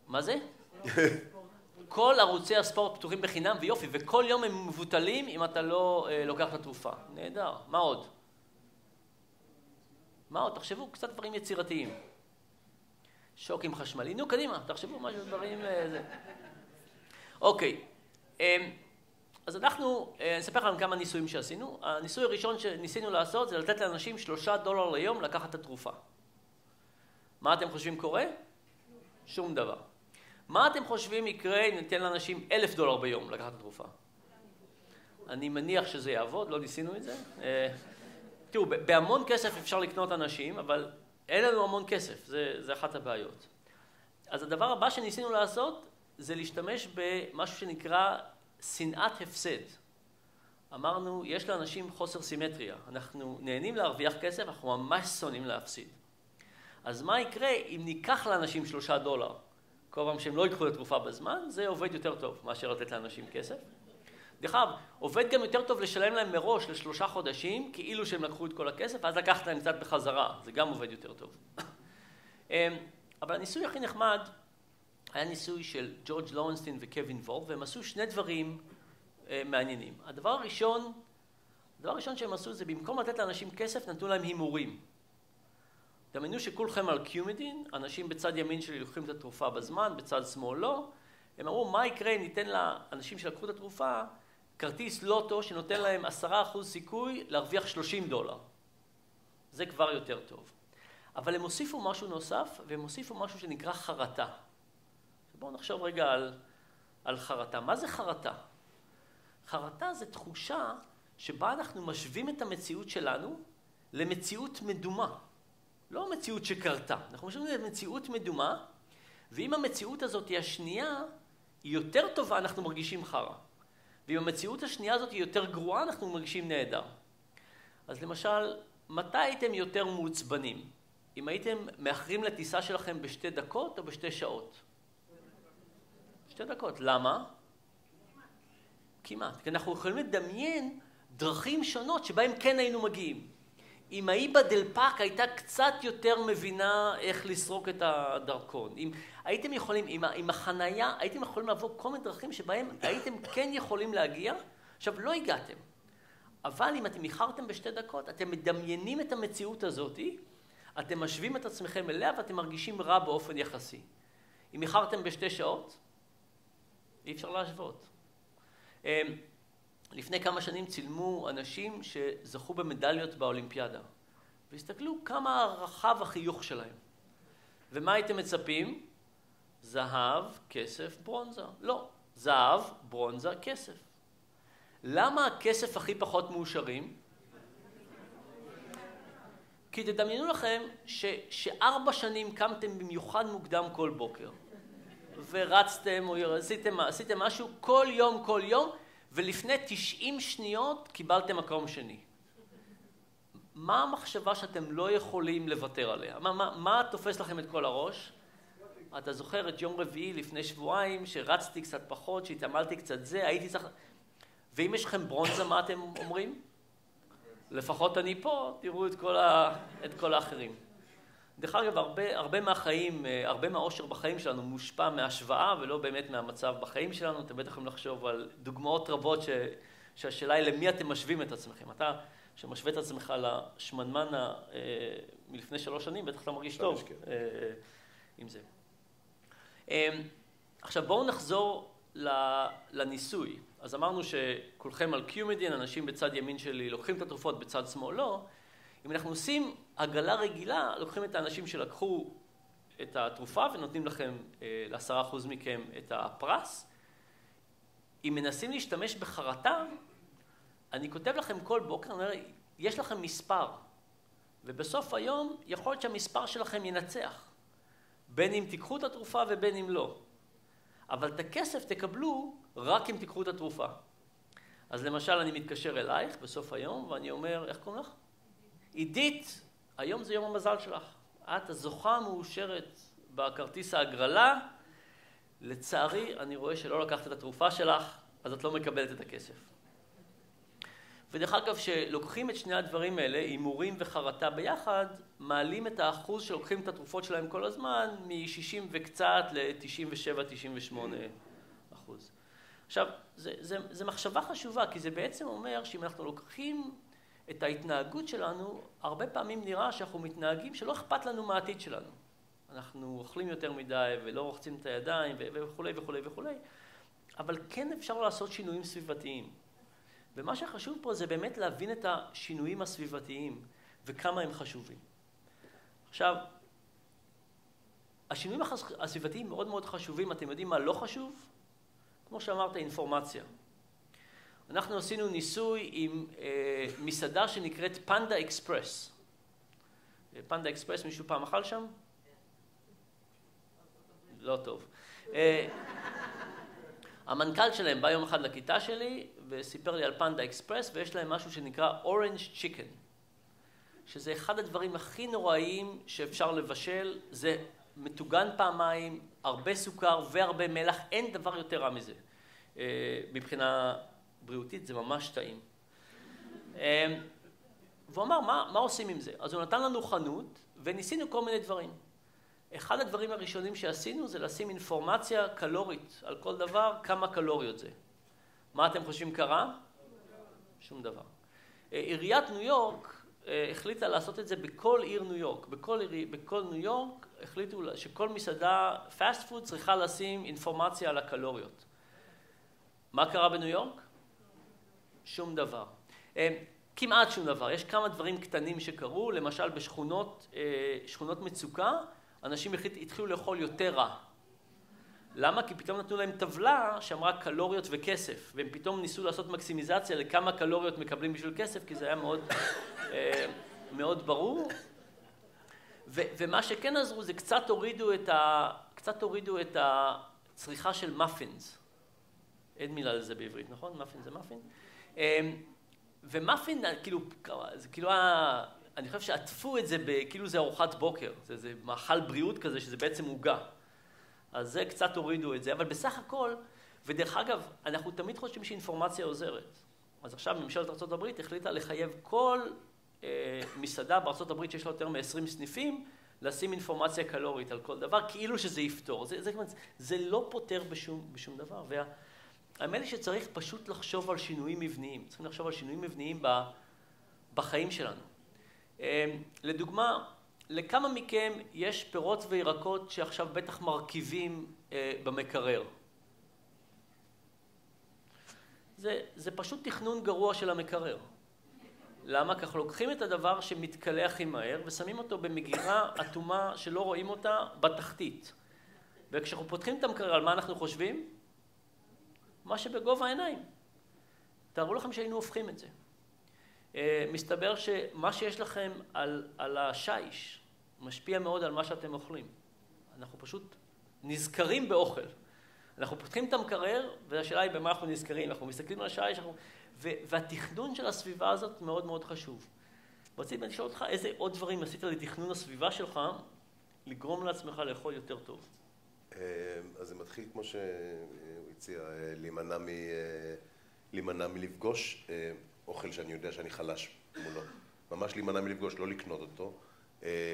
מה זה? כל ערוצי הספורט פתוחים בחינם ויופי, וכל יום הם מבוטלים אם אתה לא לוקח את התרופה. נהדר. מה עוד? מה עוד? תחשבו קצת דברים יצירתיים. שוקים חשמלי. נו, קדימה, תחשבו משהו דברים... אוקיי. אז אנחנו, נספר לכם כמה ניסויים שעשינו. הניסוי הראשון שניסינו לעשות זה לתת לאנשים $3 ליום לקחת את התרופה. מה אתם חושבים קורה? שום דבר. מה אתם חושבים יקרה אם ניתן לאנשים $1,000 ביום לקחת את התרופה? אני מניח שזה יעבוד, לא ניסינו את זה. תראו, בהמון כסף אפשר לקנות אנשים, אבל אין לנו המון כסף, זה אחת הבעיות. אז הדבר הבא שניסינו לעשות זה להשתמש במשהו שנקרא שנאת הפסד. אמרנו, יש לאנשים חוסר סימטריה. אנחנו נהנים להרוויח כסף, אנחנו ממש שונאים להפסיד. אז מה יקרה אם ניקח לאנשים $3, כל פעם שהם לא יקחו את התרופה בזמן, זה עובד יותר טוב מאשר לתת לאנשים כסף. דרך אגב, עובד גם יותר טוב לשלם להם מראש ל3 חודשים, כאילו שהם לקחו את כל הכסף, ואז לקחת להם קצת בחזרה, זה גם עובד יותר טוב. אבל הניסוי הכי נחמד היה ניסוי של ג'ורג' לורנסטין וקווין וורק, והם עשו 2 דברים מעניינים. הדבר הראשון שהם עשו זה במקום לתת לאנשים כסף, נתנו להם הימורים. דמיינו שכולכם על קיומדין, אנשים בצד ימין שלי לוקחים את התרופה בזמן, בצד שמאל לא. הם אמרו, מה יקרה אם ניתן לאנשים שלקחו את התרופה כרטיס לוטו שנותן להם 10% סיכוי להרוויח $30. זה כבר יותר טוב. אבל הם הוסיפו משהו נוסף, והם הוסיפו משהו שנקרא חרטה. בואו נחשוב רגע על חרטה. מה זה חרטה? חרטה זה תחושה שבה אנחנו משווים את המציאות שלנו למציאות מדומה. לא מציאות שקרתה. אנחנו משווים למציאות מדומה, ואם המציאות הזאת היא השנייה, היא יותר טובה, אנחנו מרגישים חרא. ואם המציאות השנייה הזאת היא יותר גרועה, אנחנו מרגישים נהדר. אז למשל, מתי הייתם יותר מעוצבנים? אם הייתם מאחרים לטיסה שלכם ב2 דקות או ב2 שעות? 2 דקות. למה? כמעט. כי אנחנו יכולים לדמיין דרכים שונות שבהם כן היינו מגיעים. אם האיבא דלפק הייתה קצת יותר מבינה איך לסרוק את הדרכון. אם הייתם יכולים, עם החנייה, הייתם יכולים לעבור כל מיני דרכים שבהם הייתם כן יכולים להגיע. עכשיו, לא הגעתם. אבל אם אתם איחרתם ב2 דקות, אתם מדמיינים את המציאות הזאת, אתם משווים את עצמכם אליה ואתם מרגישים רע באופן יחסי. אם איחרתם ב2 שעות, אי אפשר להשוות. לפני כמה שנים צילמו אנשים שזכו במדליות באולימפיאדה. והסתכלו כמה רחב החיוך שלהם. ומה הייתם מצפים? זהב, כסף, ברונזה. לא. זהב, ברונזה, כסף. למה הכסף הכי פחות מאושרים? כי תדמיינו לכם ש4 שנים קמתם במיוחד מוקדם כל בוקר. ורצתם או עשיתם משהו כל יום, ולפני 90 שניות קיבלתם מקום שני. מה המחשבה שאתם לא יכולים לוותר עליה? מה תופס לכם את כל הראש? אתה זוכר את יום רביעי לפני שבועיים, שרצתי קצת פחות, שהתעמלתי קצת זה, הייתי צריך... ואם יש לכם ברונזה, מה אתם אומרים? לפחות אני פה, תראו את כל האחרים. דרך אגב, הרבה מהחיים, הרבה מהאושר בחיים שלנו מושפע מהשוואה ולא באמת מהמצב בחיים שלנו. אתם בטח יכולים לחשוב על דוגמאות רבות שהשאלה היא למי אתם משווים את עצמכם. אתה שמשווה את עצמך לשמנמן מלפני 3 שנים, בטח אתה מרגיש טוב עם זה. עכשיו בואו נחזור לניסוי. אז אמרנו שכולכם על קיומדין, אנשים בצד ימין שלי לוקחים את התרופות, בצד שמאל לא. אם אנחנו עושים עגלה רגילה, לוקחים את האנשים שלקחו את התרופה ונותנים לכם, ל10% מכם את הפרס. אם מנסים להשתמש בחרטה, אני כותב לכם כל בוקר, אני אומר, יש לכם מספר, ובסוף היום יכול להיות שהמספר שלכם ינצח, בין אם תיקחו את התרופה ובין אם לא. אבל את הכסף תקבלו רק אם תיקחו את התרופה. אז למשל אני מתקשר אלייך בסוף היום ואני אומר, איך קוראים לך? עידית, היום זה יום המזל שלך. את הזוכה המאושרת בכרטיס ההגרלה. לצערי, אני רואה שלא לקחת את התרופה שלך, אז את לא מקבלת את הכסף. ודרך אגב, שלוקחים את שני הדברים האלה, הימורים וחרטה ביחד, מעלים את האחוז שלוקחים את התרופות שלהם כל הזמן, מ-60 וקצת ל-97-98%. עכשיו, זה מחשבה חשובה, כי זה בעצם אומר שאם אנחנו לוקחים את ההתנהגות שלנו, הרבה פעמים נראה שאנחנו מתנהגים שלא אכפת לנו מהעתיד שלנו. אנחנו אוכלים יותר מדי ולא רוחצים את הידיים וכו' וכו' וכו'. אבל כן אפשר לעשות שינויים סביבתיים. ומה שחשוב פה זה באמת להבין את השינויים הסביבתיים וכמה הם חשובים. עכשיו, השינויים הסביבתיים מאוד מאוד חשובים. אתם יודעים מה לא חשוב? כמו שאמרת, אינפורמציה. אנחנו עשינו ניסוי עם מסעדה שנקראת פנדה אקספרס. פנדה אקספרס, מישהו פעם אכל שם? לא טוב. המנכ"ל שלהם בא יום אחד לכיתה שלי וסיפר לי על פנדה אקספרס, ויש להם משהו שנקרא אורנג' צ'יקן, שזה אחד הדברים הכי נוראיים שאפשר לבשל. זה מטוגן פעמיים, הרבה סוכר והרבה מלח, אין דבר יותר רע מזה. מבחינה בריאותית זה ממש טעים. והוא אמר, מה עושים עם זה? אז הוא נתן לנו חנות וניסינו כל מיני דברים. אחד הדברים הראשונים שעשינו זה לשים אינפורמציה קלורית על כל דבר, כמה קלוריות זה. מה אתם חושבים קרה? שום דבר. עיריית ניו יורק החליטה לעשות את זה בכל עיר ניו יורק. בכל ניו יורק החליטו שכל מסעדה פאסט פוד צריכה לשים אינפורמציה על הקלוריות. מה קרה בניו יורק? שום דבר. כמעט שום דבר. יש כמה דברים קטנים שקרו, למשל בשכונות מצוקה, אנשים התחילו לאכול יותר רע. למה? כי פתאום נתנו להם טבלה שאמרה קלוריות וכסף, והם פתאום ניסו לעשות מקסימיזציה לכמה קלוריות מקבלים בשביל כסף, כי זה היה מאוד ברור. ומה שכן עזרו זה קצת הורידו את הצריכה של מאפינס. אין מילה לזה בעברית, נכון? מאפין זה מאפין. ומאפין, כאילו, אני חושב שעטפו את זה כאילו זה ארוחת בוקר, זה מאכל בריאות כזה שזה בעצם עוגה. אז זה קצת הורידו את זה, אבל בסך הכל, ודרך אגב, אנחנו תמיד חושבים שאינפורמציה עוזרת. אז עכשיו ממשלת ארצות הברית החליטה לחייב כל מסעדה בארצות הברית שיש לה יותר מ-20 סניפים, לשים אינפורמציה קלורית על כל דבר, כאילו שזה יפתור. זה לא פותר בשום דבר. והאמת היא שצריך פשוט לחשוב על שינויים מבניים. צריכים לחשוב על שינויים מבניים בחיים שלנו. לדוגמה, לכמה מכם יש פירות וירקות שעכשיו בטח מרכיבים במקרר? זה פשוט תכנון גרוע של המקרר. למה? כך לוקחים את הדבר שמתקלח הכי מהר ושמים אותו במגירה אטומה שלא רואים אותה בתחתית. וכשאנחנו פותחים את המקרר, על מה אנחנו חושבים? מה שבגובה העיניים. תארו לכם שהיינו הופכים את זה. מסתבר שמה שיש לכם על השיש משפיע מאוד על מה שאתם אוכלים. אנחנו פשוט נזכרים באוכל. אנחנו פותחים את המקרר, והשאלה היא במה אנחנו נזכרים. אנחנו מסתכלים על השיש, והתכנון של הסביבה הזאת מאוד מאוד חשוב. רציתי לשאול אותך, איזה עוד דברים עשית לתכנון הסביבה שלך, לגרום לעצמך לאכול יותר טוב? אז זה מתחיל כמו שהוא הציע, להימנע מלפגוש אוכל שאני יודע שאני חלש מולו. ממש להימנע מלפגוש, לא לקנות אותו,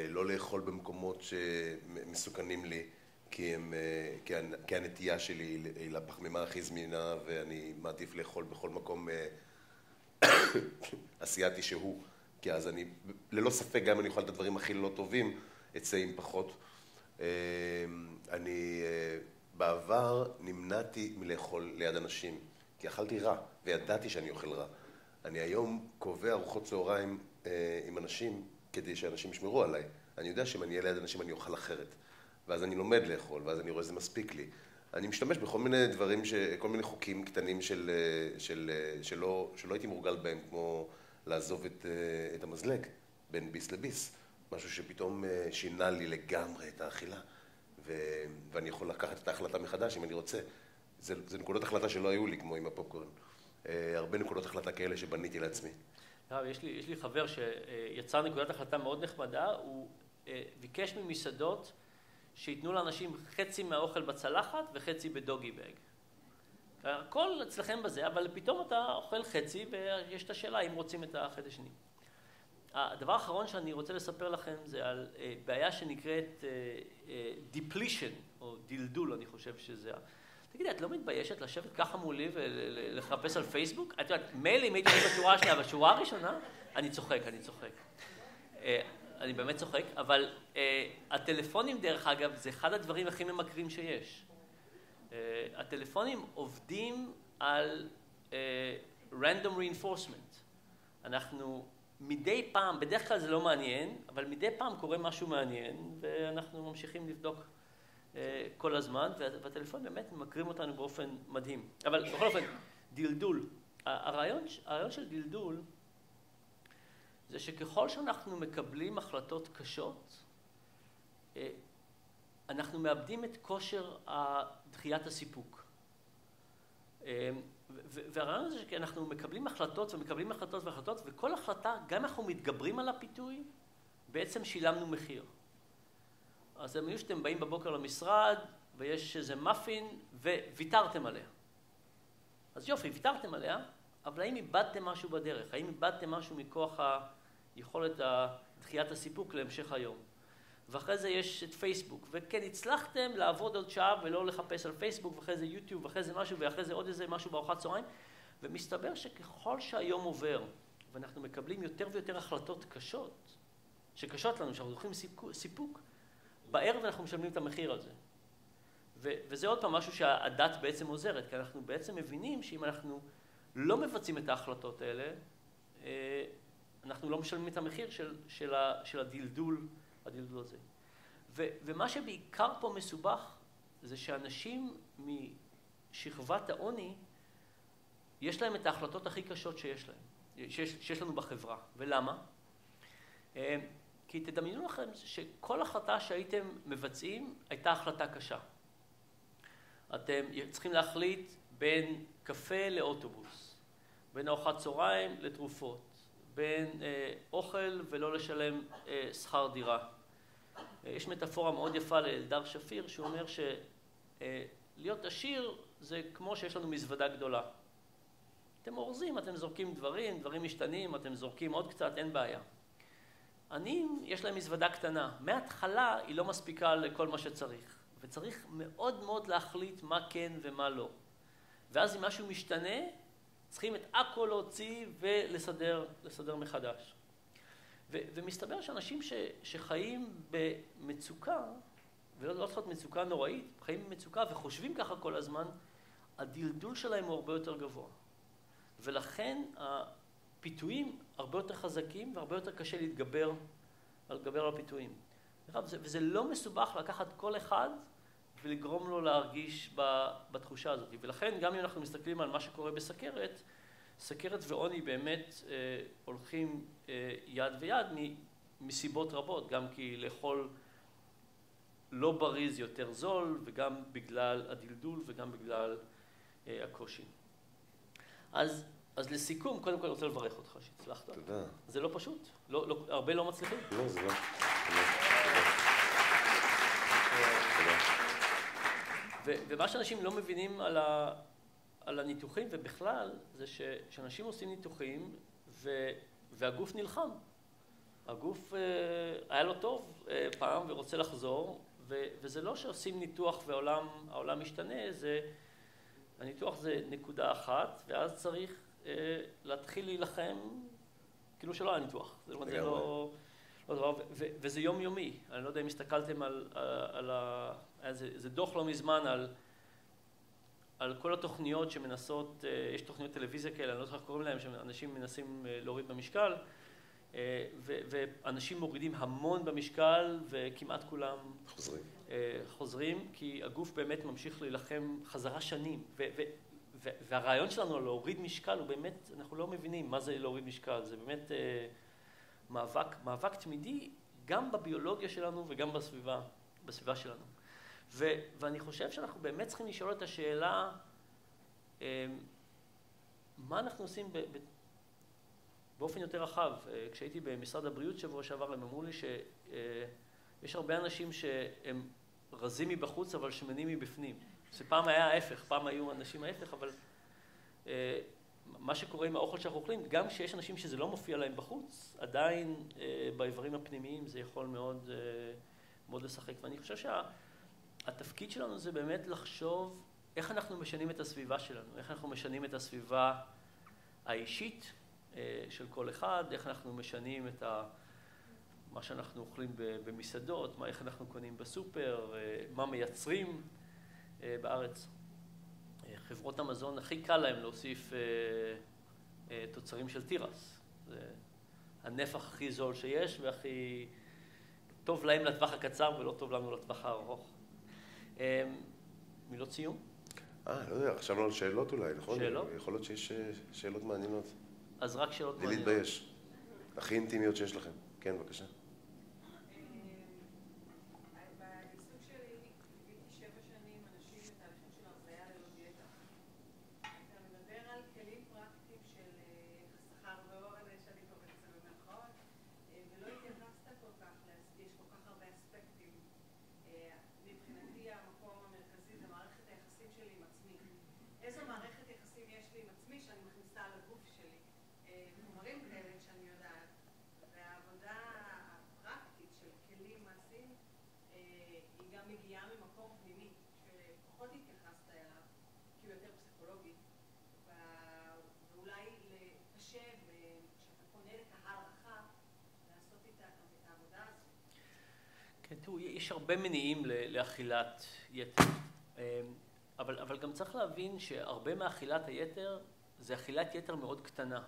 לא לאכול במקומות שמסוכנים לי, כי הנטייה שלי היא לפחמימה הכי זמינה, ואני מעדיף לאכול בכל מקום אסיאתי שהוא, כי אז אני, ללא ספק, גם אני אוכל את הדברים הכי לא טובים, אצא עם פחות. אני בעבר נמנעתי מלאכול ליד אנשים, כי אכלתי רע, וידעתי שאני אוכל רע. אני היום קובע ארוחות צהריים עם אנשים, כדי שאנשים ישמרו עליי. אני יודע שאם אני אהיה ליד אנשים אני אוכל אחרת. ואז אני לומד לאכול, ואז אני רואה שזה מספיק לי. אני משתמש בכל מיני דברים, כל מיני חוקים קטנים שלא הייתי מורגל בהם, כמו לעזוב את המזלג בין ביס לביס. משהו שפתאום שינה לי לגמרי את האכילה, ואני יכול לקחת את ההחלטה מחדש אם אני רוצה. זה נקודות החלטה שלא היו לי, כמו עם הפופקורן. הרבה נקודות החלטה כאלה שבניתי לעצמי. יש לי חבר שיצר נקודת החלטה מאוד נחמדה, הוא ביקש ממסעדות שיתנו לאנשים חצי מהאוכל בצלחת וחצי בדוגי בג. הכל אצלכם בזה, אבל פתאום אתה אוכל חצי ויש את השאלה אם רוצים את החצי השני. הדבר האחרון שאני רוצה לספר לכם זה על בעיה שנקראת depletion, או דלדול, אני חושב שזה. תגידי, את לא מתביישת לשבת ככה מולי ולחפש על פייסבוק? את יודעת, מילא אם הייתי עושה בשורה השנייה, בשורה הראשונה, אני צוחק. אני באמת צוחק, אבל הטלפונים דרך אגב זה אחד הדברים הכי ממכרים שיש. הטלפונים עובדים על random reinforcement. אנחנו מדי פעם, בדרך כלל זה לא מעניין, אבל מדי פעם קורה משהו מעניין, ואנחנו ממשיכים לבדוק כל הזמן, והטלפון באמת ממכרים אותנו באופן מדהים. אבל בכל אופן, דלדול. הרעיון של דלדול זה שככל שאנחנו מקבלים החלטות קשות, אנחנו מאבדים את כושר דחיית הסיפוק. והרעיון זה שאנחנו מקבלים החלטות ומקבלים החלטות, וכל החלטה, גם אם אנחנו מתגברים על הפיתוי, בעצם שילמנו מחיר. אז הם היו שאתם באים בבוקר למשרד, ויש איזה מאפין, וויתרתם עליה. אז יופי, ויתרתם עליה, אבל האם איבדתם משהו בדרך? האם איבדתם משהו מכוח היכולת דחיית הסיפוק להמשך היום? ואחרי זה יש את פייסבוק, וכן הצלחתם לעבוד עוד שעה ולא לחפש על פייסבוק, ואחרי זה יוטיוב, ואחרי זה משהו, ואחרי זה עוד איזה משהו בארוחת צהריים, ומסתבר שככל שהיום עובר, ואנחנו מקבלים יותר ויותר החלטות קשות, שקשות לנו, שאנחנו זוכים סיפוק, בערב אנחנו משלמים את המחיר הזה. וזה עוד פעם משהו שהדת בעצם עוזרת, כי אנחנו בעצם מבינים שאם אנחנו לא מבצעים את ההחלטות האלה, אנחנו לא משלמים את המחיר של הדלדול הזה. ומה שבעיקר פה מסובך, זה שאנשים משכבת העוני, יש להם את ההחלטות הכי קשות שיש לנו בחברה. ולמה? כי תדמיינו לכם שכל החלטה שהייתם מבצעים הייתה החלטה קשה. אתם צריכים להחליט בין קפה לאוטובוס, בין ארוחת צהריים לתרופות, בין אוכל ולא לשלם שכר דירה. יש מטאפורה מאוד יפה לאלדר שפיר, שהוא אומר שלהיות עשיר זה כמו שיש לנו מזוודה גדולה. אתם אורזים, אתם זורקים דברים משתנים, אתם זורקים עוד קצת, אין בעיה. עניים, יש להם מזוודה קטנה. מההתחלה היא לא מספיקה לכל מה שצריך. וצריך מאוד מאוד להחליט מה כן ומה לא. ואז אם משהו משתנה, צריכים את הכל להוציא ולסדר מחדש. ומסתבר שאנשים שחיים במצוקה, ולא צריכות מצוקה נוראית, חיים במצוקה וחושבים ככה כל הזמן, הדלדול שלהם הוא הרבה יותר גבוה. ולכן הפיתויים הרבה יותר חזקים והרבה יותר קשה להתגבר על הפיתויים. וזה לא מסובך לקחת כל אחד ולגרום לו להרגיש בתחושה הזאת. ולכן גם אם אנחנו מסתכלים על מה שקורה בסכרת, סכרת ועוני באמת הולכים יד ויד מסיבות רבות, גם כי לאכול לא בריא זה יותר זול, וגם בגלל הדלדול וגם בגלל הקושי. אז לסיכום, קודם כל אני רוצה לברך אותך שהצלחת. תודה. זה לא פשוט? הרבה לא מצליחים? לא, זה לא. ומה שאנשים לא מבינים על הניתוחים ובכלל, זה שאנשים עושים ניתוחים והגוף נלחם. הגוף היה לו טוב פעם ורוצה לחזור, וזה לא שעושים ניתוח והעולם משתנה, הניתוח זה נקודה אחת, ואז צריך להתחיל להילחם כאילו שלא היה ניתוח. זה וזה יומיומי. אני לא יודע אם הסתכלתם זה דוח לא מזמן על כל התוכניות שמנסות, יש תוכניות טלוויזיה כאלה, אני לא יודע איך קוראים להם, שאנשים מנסים להוריד במשקל, ואנשים מורידים המון במשקל, וכמעט כולם חוזרים, כי הגוף באמת ממשיך להילחם חזרה שנים, והרעיון שלנו להוריד משקל הוא באמת, אנחנו לא מבינים מה זה להוריד משקל, זה באמת מאבק תמידי, גם בביולוגיה שלנו וגם בסביבה שלנו. ואני חושב שאנחנו באמת צריכים לשאול את השאלה, מה אנחנו עושים באופן יותר רחב. כשהייתי במשרד הבריאות שבוע שעבר, הם אמרו לי שיש הרבה אנשים שהם רזים מבחוץ, אבל שמנים מבפנים. שפעם היה ההפך, פעם היו אנשים ההפך, אבל מה שקורה עם האוכל שאנחנו אוכלים, גם כשיש אנשים שזה לא מופיע להם בחוץ, עדיין באיברים הפנימיים זה יכול מאוד לשחק. ואני חושב שהתפקיד שלנו זה באמת לחשוב איך אנחנו משנים את הסביבה שלנו, איך אנחנו משנים את הסביבה האישית של כל אחד, איך אנחנו משנים את מה שאנחנו אוכלים במסעדות, איך אנחנו קונים בסופר, מה מייצרים בארץ. חברות המזון הכי קל להם להוסיף תוצרים של תירס. זה הנפח הכי זול שיש והכי טוב להם לטווח הקצר ולא טוב לנו לטווח הארוך. מילות סיום? לא יודע, עכשיו לא על שאלות אולי, נכון? שאלות? יכול להיות שיש שאלות מעניינות. אז רק שאלות מעניינות. בלי להתבייש. הכי אינטימיות שיש לכם. כן, בבקשה. בעיסוק שלי, ליוויתי 7 שנים אנשים בתהליכים של הרזיה ללא דיאטה. אתה מדבר על כלים פרקטיים של שכר ואוכל, שאני קוראת את זה במרכאות, ולא התייחסת כל כך, יש כל כך הרבה אספקטים. מבחינתי המקום המרכזי זה מערכת היחסים שלי עם עצמי. איזו מערכת יחסים יש לי עם עצמי שאני מכניסה על הגוף שלי? חומרים כאלה שאני יודעת, והעבודה הפרקטית של כלים מעשיים היא גם מגיעה ממקום פנימי, שפחות התייחסת אליו, כי הוא יותר פסיכולוגי, ואולי קשה, כשאתה פונה לקהל רחב, לעשות את העבודה הזו. כן, תראו, יש הרבה מניעים לאכילת יתר, אבל גם צריך להבין שהרבה מאכילת היתר זה אכילת יתר מאוד קטנה.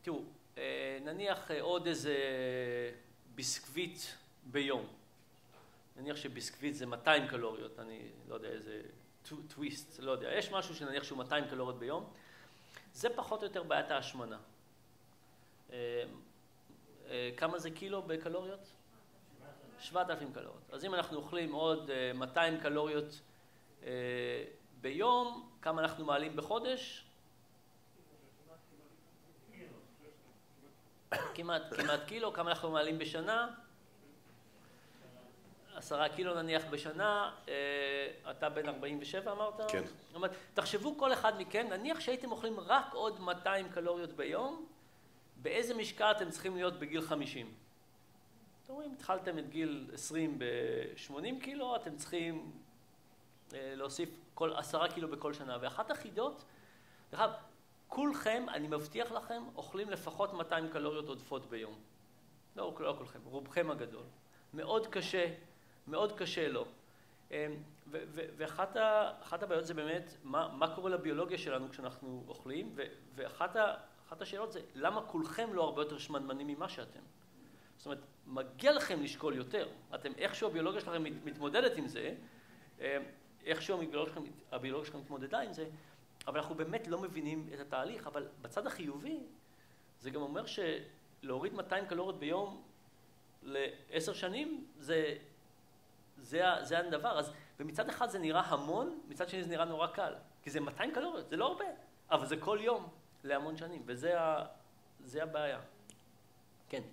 תראו, נניח עוד איזה ביסקוויט ביום. נניח שביסקוויט זה 200 קלוריות, אני לא יודע, איזה טוויסט, לא יודע. יש משהו שנניח שהוא 200 קלוריות ביום. זה פחות או יותר בעיית ההשמנה. כמה זה קילו בקלוריות? 7,000 קלוריות. אז אם אנחנו אוכלים עוד 200 קלוריות ביום, כמה אנחנו מעלים בחודש? כמעט קילו. כמה אנחנו מעלים בשנה? 10 קילו נניח בשנה. אתה בן 47 אמרת? כן. זאת אומרת, תחשבו כל אחד מכם, נניח שהייתם אוכלים רק עוד 200 קלוריות ביום, באיזה משקל אתם צריכים להיות בגיל 50? אתם רואים, התחלתם את גיל 20 ב-80 קילו, אתם צריכים להוסיף 10 קילו בכל שנה. ואחת החידות, כולכם, אני מבטיח לכם, אוכלים לפחות 200 קלוריות עודפות ביום. לא כולכם, רובכם הגדול. מאוד קשה לו. ואחת הבעיות זה באמת, מה קורה לביולוגיה שלנו כשאנחנו אוכלים, ואחת השאלות זה, למה כולכם לא הרבה יותר שמנמנים ממה שאתם? זאת אומרת, מגיע לכם לשקול יותר. איכשהו הביולוגיה שלכם מתמודדת עם זה, איכשהו הביולוגיה שלכם מתמודדה עם זה, אבל אנחנו באמת לא מבינים את התהליך. אבל בצד החיובי, זה גם אומר שלהוריד 200 קלוריות ביום ל10 שנים, זה הדבר. ומצד אחד זה נראה המון, מצד שני זה נראה נורא קל. כי זה 200 קלוריות, זה לא הרבה, אבל זה כל יום להמון שנים, וזה הבעיה. כן.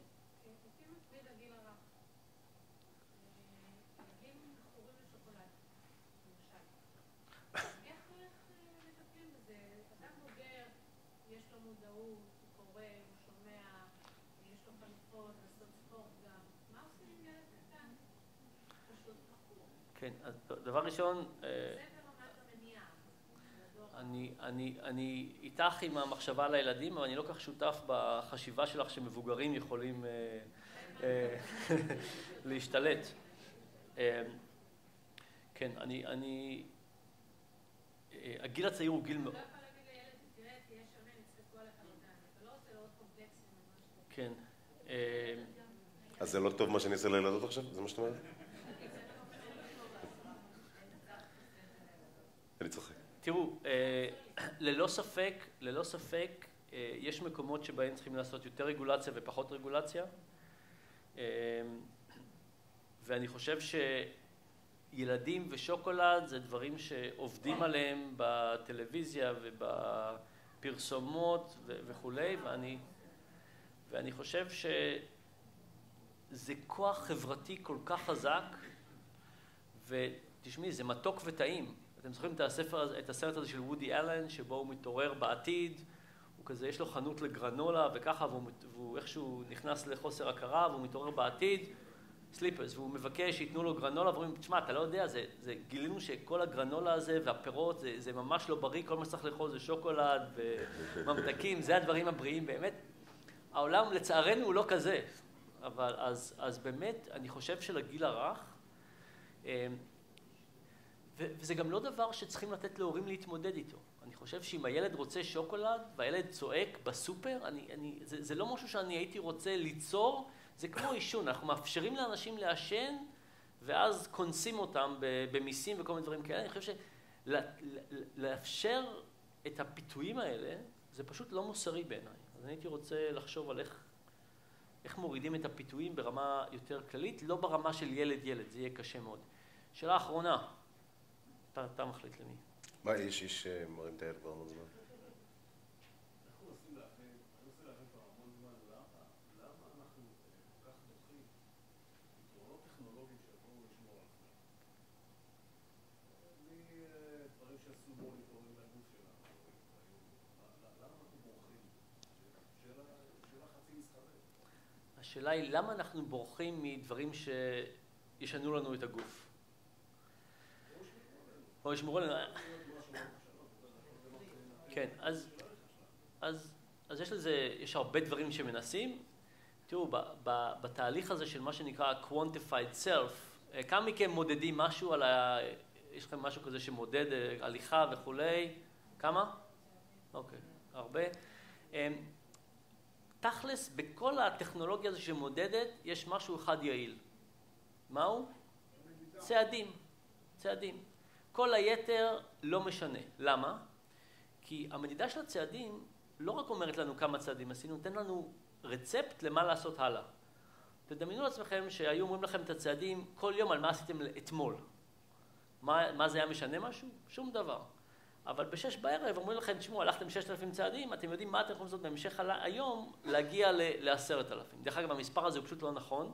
כן, אז דבר ראשון, אני איתך עם המחשבה על הילדים, אבל אני לא כך שותף בחשיבה שלך שמבוגרים יכולים להשתלט. כן, הגיל הצעיר הוא גיל מאוד... אתה לא יכול להגיד לילד, תראה, תהיה שמן, יצחקו עליך בגן. אתה לא עושה לו עוד קומפלקסים או משהו. כן. אז זה לא טוב מה שאני אעשה לילדות עכשיו? זה מה שאתה אומר? אני צוחק. תראו, ללא ספק, יש מקומות שבהם צריכים לעשות יותר רגולציה ופחות רגולציה. ואני חושב שילדים ושוקולד זה דברים שעובדים עליהם בטלוויזיה ובפרסומות וכולי, ואני חושב שזה כוח חברתי כל כך חזק, ותשמעי, זה מתוק וטעים. אתם זוכרים את הסרט הזה של וודי אלן, שבו הוא מתעורר בעתיד, הוא כזה, יש לו חנות לגרנולה וככה, והוא איכשהו נכנס לחוסר הכרה, והוא מתעורר בעתיד, סליפרס, והוא מבקש שיתנו לו גרנולה, ואומרים, תשמע, אתה לא יודע, גילינו שכל הגרנולה הזה והפירות, זה ממש לא בריא, כל מה שצריך לאכול זה שוקולד וממתקים, זה הדברים הבריאים, באמת. העולם, לצערנו, הוא לא כזה, אבל אז באמת, אני חושב שלגיל הרך, וזה גם לא דבר שצריכים לתת להורים להתמודד איתו. אני חושב שאם הילד רוצה שוקולד והילד צועק בסופר, זה לא משהו שאני הייתי רוצה ליצור, זה כמו עישון, אנחנו מאפשרים לאנשים לעשן ואז קונסים אותם במיסים וכל מיני דברים כאלה. אני חושב שלאפשר את הפיתויים האלה, זה פשוט לא מוסרי בעיניי. אז אני הייתי רוצה לחשוב על איך מורידים את הפיתויים ברמה יותר כללית, לא ברמה של ילד, זה יהיה קשה מאוד. שאלה אחרונה. אתה מחליט למי. מה, איש מרים את היד כבר המון זמן? אנחנו עושים להבין, אני רוצה להבין כבר המון זמן, למה אנחנו כל כך דוחים פתרונות טכנולוגיים שיכולו לשמור על עצמם? מדברים שעשו מוניטורים לגוף שלנו, למה אנחנו בורחים? שאלה חצי מסחרית. השאלה היא, למה אנחנו בורחים מדברים שישנו לנו את הגוף? או ישמרו עלינו. כן, אז יש הרבה דברים שמנסים. תראו, בתהליך הזה של מה שנקרא quantified self, כמה מכם מודדים משהו יש לכם משהו כזה שמודד הליכה וכולי? כמה? אוקיי, הרבה. תכלס, בכל הטכנולוגיה הזו שמודדת, יש משהו אחד יעיל. מהו? צעדים. כל היתר לא משנה. למה? כי המדידה של הצעדים לא רק אומרת לנו כמה צעדים עשינו, נותן לנו רצפט למה לעשות הלאה. תדמיינו לעצמכם שהיו אומרים לכם את הצעדים כל יום על מה עשיתם אתמול. מה זה היה משנה משהו? שום דבר. אבל ב-6 בערב אומרים לכם, תשמעו, הלכתם 6,000 צעדים, אתם יודעים מה אתם יכולים לעשות בהמשך היום, להגיע ל-10,000. דרך אגב, המספר הזה הוא פשוט לא נכון.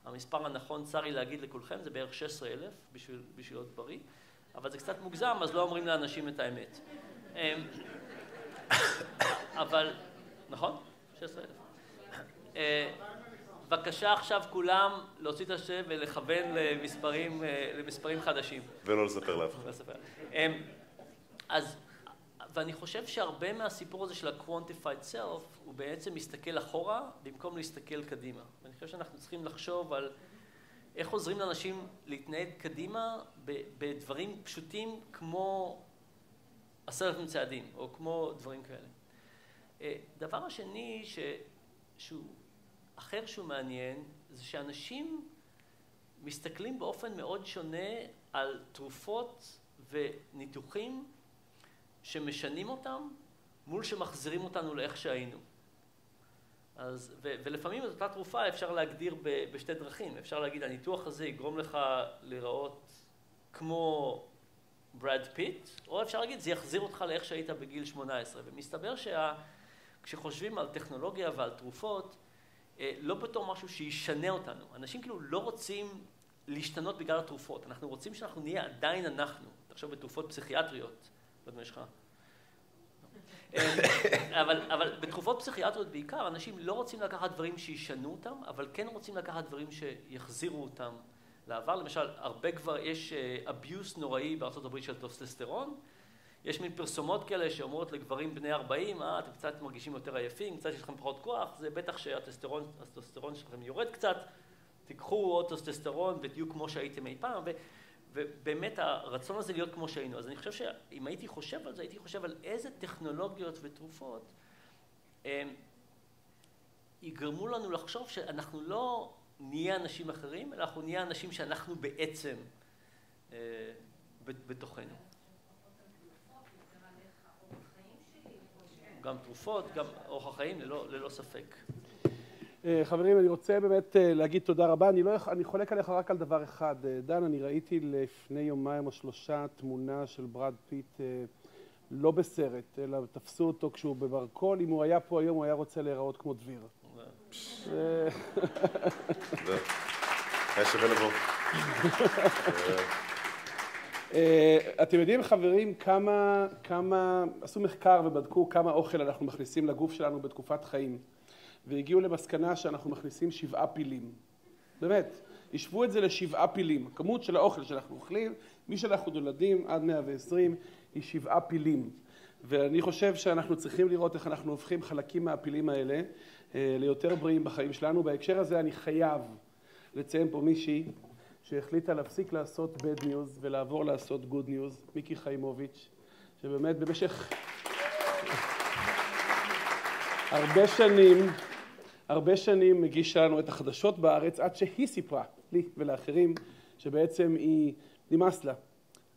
המספר הנכון, צרי להגיד לכולכם, זה בערך 16,000 בשביל להיות בריא. אבל זה קצת מוגזם, אז לא אומרים לאנשים את האמת. אבל, נכון? 16,000. בבקשה עכשיו כולם להוציא את השם ולכוון למספרים חדשים. ולא לספר לאף אחד. ואני חושב שהרבה מהסיפור הזה של ה-quantified self הוא בעצם מסתכל אחורה במקום להסתכל קדימה. ואני חושב שאנחנו צריכים לחשוב על איך עוזרים לאנשים להתנהג קדימה בדברים פשוטים כמו 10,000 צעדים או כמו דברים כאלה. דבר השני שהוא אחר שהוא מעניין זה שאנשים מסתכלים באופן מאוד שונה על תרופות וניתוחים שמשנים אותם מול שמחזירים אותנו לאיך שהיינו. ולפעמים את אותה תרופה אפשר להגדיר בשתי דרכים. אפשר להגיד, הניתוח הזה יגרום לך להיראות כמו ברד פיט, או אפשר להגיד, זה יחזיר אותך לאיך שהיית בגיל 18. ומסתבר כשחושבים על טכנולוגיה ועל תרופות, לא בתור משהו שישנה אותנו. אנשים כאילו לא רוצים להשתנות בגלל התרופות. אנחנו רוצים שאנחנו נהיה עדיין אנחנו. תחשוב בתרופות פסיכיאטריות. לא יודע מה יש לך. אבל בתרופות פסיכיאטריות בעיקר, אנשים לא רוצים לקחת דברים שישנו אותם, אבל כן רוצים לקחת דברים שיחזירו אותם לעבר. למשל, הרבה כבר יש אביוס נוראי בארצות הברית של טוסטסטרון. יש מין פרסומות כאלה שאומרות לגברים בני 40, אתם קצת מרגישים יותר עייפים, קצת יש לכם פחות כוח, זה בטח שהטסטוסטרון שלכם יורד קצת, תיקחו עוד טסטוסטרון ותהיו כמו שהייתם אי פעם, ובאמת הרצון הזה להיות כמו שהיינו. אז אני חושב שאם הייתי חושב על זה, הייתי חושב על איזה טכנולוגיות ותרופות יגרמו לנו לחשוב שאנחנו לא נהיה אנשים אחרים, אלא אנחנו נהיה אנשים שאנחנו בעצם בתוכנו. גם תרופות, גם אורח החיים, ללא ספק. חברים, אני רוצה באמת להגיד תודה רבה. אני חולק עליך רק על דבר אחד. דן, אני ראיתי לפני יומיים או 3 תמונה של ברד פיט, לא בסרט, אלא תפסו אותו כשהוא בברקול. אם הוא היה פה היום, הוא היה רוצה להיראות כמו דביר. היה שווה לבוא. אתם יודעים, חברים, כמה עשו מחקר ובדקו כמה אוכל אנחנו מכניסים לגוף שלנו בתקופת חיים, והגיעו למסקנה שאנחנו מכניסים 7 פילים. באמת, ישבו את זה ל7 פילים. הכמות של האוכל שאנחנו אוכלים, מי שאנחנו נולדים עד 120, היא 7 פילים. ואני חושב שאנחנו צריכים לראות איך אנחנו הופכים חלקים מהפילים האלה ליותר בריאים בחיים שלנו. בהקשר הזה אני חייב לציין פה מישהי שהחליטה להפסיק לעשות bad news ולעבור לעשות good news, מיקי חיימוביץ', שבאמת במשך הרבה שנים מגישה לנו את החדשות בארץ, עד שהיא סיפרה לי ולאחרים שבעצם היא נמאס לה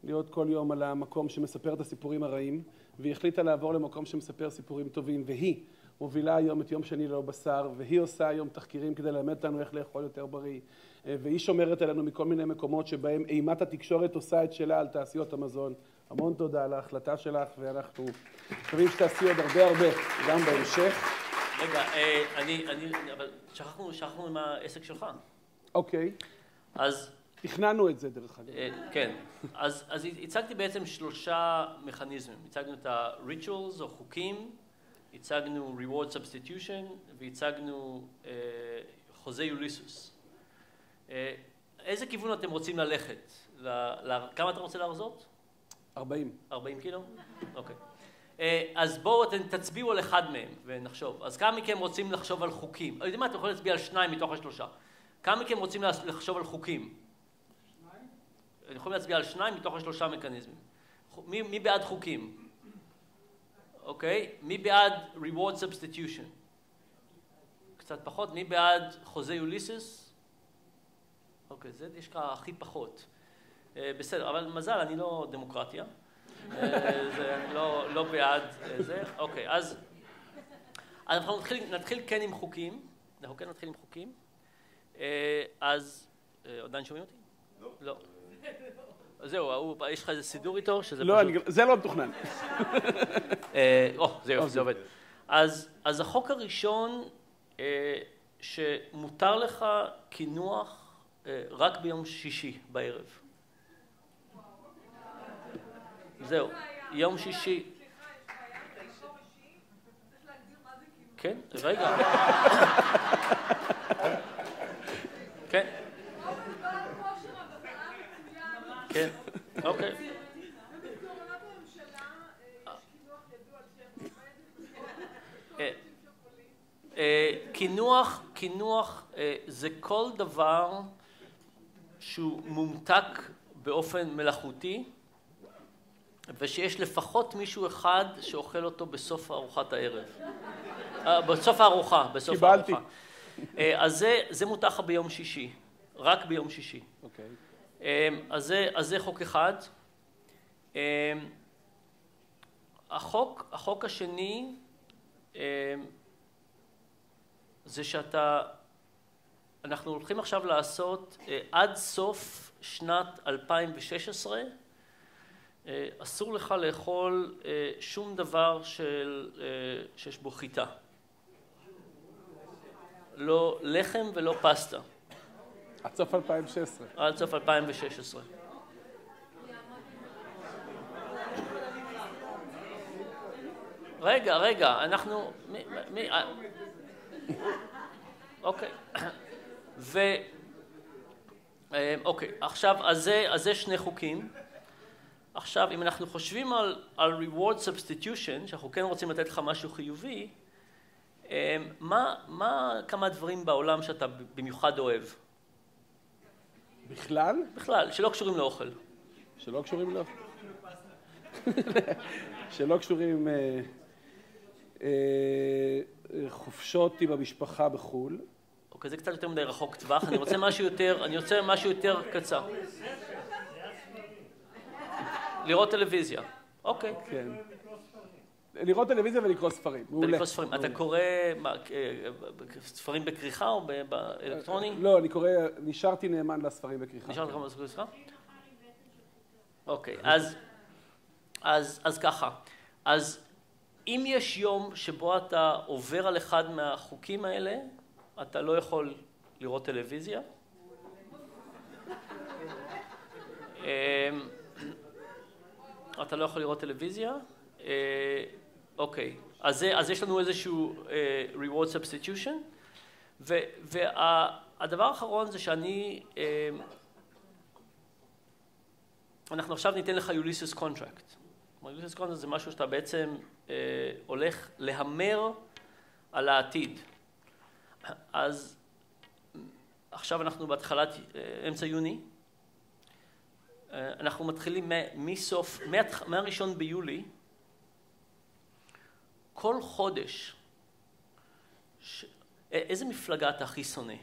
להיות כל יום על המקום שמספר את הסיפורים הרעים, והיא החליטה לעבור למקום שמספר סיפורים טובים, והיא מובילה היום את יום שני ללא בשר, והיא עושה היום תחקירים כדי ללמד אותנו איך לאכול יותר בריא, והיא שומרת עלינו מכל מיני מקומות שבהם אימת התקשורת עושה את שלה על תעשיות המזון. המון תודה על ההחלטה שלך, ואנחנו מקווים שתעשי עוד הרבה גם בהמשך. רגע, אבל שכחנו עם העסק שלך. אוקיי. אז תכננו את זה דרך אגב. כן, אז הצגתי בעצם 3 מכניזמים. הצגנו את ה-rituals או חוקים, הצגנו reward substitution והצגנו חוזה יוליסוס. איזה כיוון אתם רוצים ללכת? כמה אתה רוצה להרזות? 40. 40 קילו? אוקיי. אז בואו תצביעו על אחד מהם ונחשוב. אז כמה מכם רוצים לחשוב על חוקים? יודעים מה, אתם יכולים להצביע על 2 מתוך ה3. כמה מכם רוצים לחשוב על חוקים? 2? אתם יכולים להצביע על 2 מתוך ה3 מכניזמים. מי בעד חוקים? אוקיי. מי בעד reward substitution? קצת פחות. מי בעד חוזה יוליסוס? אוקיי, זה יש לך הכי פחות. בסדר, אבל מזל, אני לא דמוקרטיה. אני לא בעד זה. אוקיי, אז אנחנו נתחיל כן עם חוקים. אנחנו כן נתחיל עם חוקים. אז, עדיין שומעים אותי? לא. זהו, יש לך איזה סידור איתו? לא, זה לא מתוכנן. זהו, זה עובד. אז החוק הראשון שמותר לך קינוח רק ביום שישי בערב. זהו, יום שישי. כן, רגע. כן. כן, אוקיי. קינוח זה כל דבר שהוא מומתק באופן מלאכותי, ושיש לפחות מישהו אחד שאוכל אותו בסוף ארוחת הערב. בסוף הארוחה, בסוף הארוחה. קיבלתי. אז זה מותר לך ביום שישי, רק ביום שישי. אוקיי. אז זה חוק אחד. החוק השני זה אנחנו הולכים עכשיו לעשות עד סוף שנת 2016 אסור לך לאכול שום דבר שיש בו חיטה. לא לחם ולא פסטה. עד סוף 2016. עד סוף 2016. רגע, אנחנו... אוקיי. אוקיי, עכשיו, אז זה 2 חוקים. עכשיו, אם אנחנו חושבים על reward substitution, שאנחנו כן רוצים לתת לך משהו חיובי, מה כמה דברים בעולם שאתה במיוחד אוהב? בכלל? בכלל, שלא קשורים לאוכל. שלא קשורים לאוכל? שלא קשורים חופשות עם המשפחה בחול. אוקיי, זה קצת יותר מדי רחוק טווח, אני רוצה משהו יותר קצר. לראות טלוויזיה. אוקיי. כן. לראות טלוויזיה ולקרוא ספרים. ולקרוא ספרים. אתה קורא ספרים בכריכה או באלקטרוני? לא, אני קורא, נשארתי נאמן לספרים בכריכה. נשארת נאמן לספרים בכריכה? אוקיי, אז ככה. אז אם יש יום שבו אתה עובר על אחד מהחוקים האלה, אתה לא יכול לראות טלוויזיה. אתה לא יכול לראות טלוויזיה. אוקיי, אז יש לנו איזשהו reward substitution, והדבר האחרון זה אנחנו עכשיו ניתן לך Ulysses contract. Ulysses contract זה משהו שאתה בעצם הולך להמר על העתיד. אז עכשיו אנחנו בהתחלת אמצע יוני, אנחנו מתחילים מהראשון ביולי, כל חודש, איזה מפלגה אתה הכי שונא?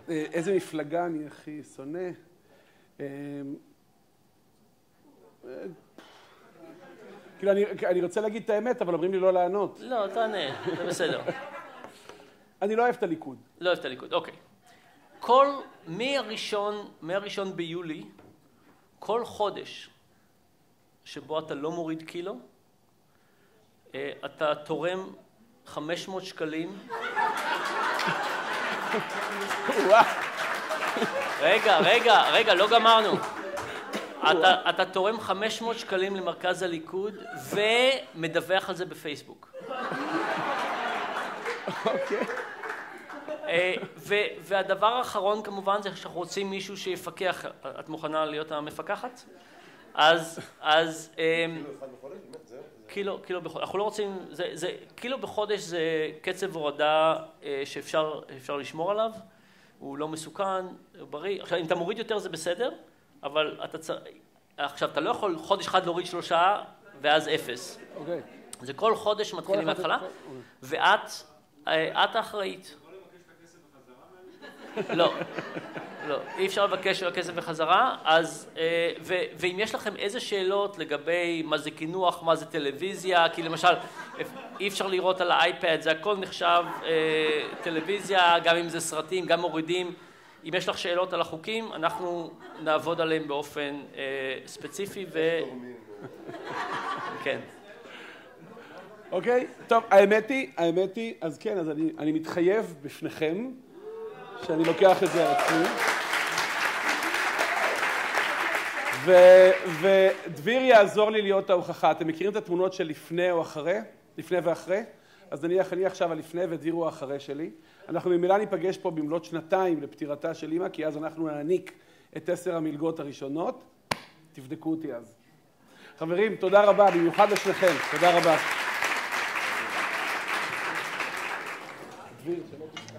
איזה מפלגה אני הכי שונא? כאילו, אני רוצה להגיד את האמת, אבל אומרים לי לא לענות. לא, תענה, זה בסדר. אני לא אוהב את הליכוד. לא אוהב את הליכוד, אוקיי. מהראשון ביולי, כל חודש שבו אתה לא מוריד קילו, אתה תורם 500 שקלים. רגע, לא גמרנו. אתה תורם 500 שקלים למרכז הליכוד ומדווח על זה בפייסבוק. אוקיי. והדבר האחרון כמובן זה שאנחנו רוצים מישהו שיפקח. את מוכנה להיות המפקחת? אז קילו בחודש, אנחנו לא רוצים, קילו בחודש זה קצב הורדה שאפשר לשמור עליו, הוא לא מסוכן, הוא בריא. עכשיו אם אתה מוריד יותר זה בסדר, אבל עכשיו אתה לא יכול חודש אחד להוריד 3 ואז 0. אוקיי. זה כל חודש מתחילים מההתחלה, ואת האחראית. לא, אי אפשר לבקש כסף בחזרה, ואם יש לכם איזה שאלות לגבי מה זה קינוח, מה זה טלוויזיה, כי למשל אי אפשר לראות על האייפד, זה הכל נחשב טלוויזיה, גם אם זה סרטים, גם מורידים, אם יש לך שאלות על החוקים, אנחנו נעבוד עליהם באופן ספציפי כן. אוקיי, טוב, האמת היא, אז כן, אז אני מתחייב בפניכם, שאני לוקח את זה על עצמי. ודביר יעזור לי להיות ההוכחה. אתם מכירים את התמונות של לפני או אחרי? לפני ואחרי? אז אני עכשיו הלפני ודביר הוא האחרי שלי. אנחנו ממילא ניפגש פה במלאת 2 לפטירתה של אמא, כי אז אנחנו נעניק את 10 המלגות הראשונות. תבדקו אותי אז. חברים, תודה רבה, במיוחד לשניכם. תודה רבה. דביר, שלא תשכח.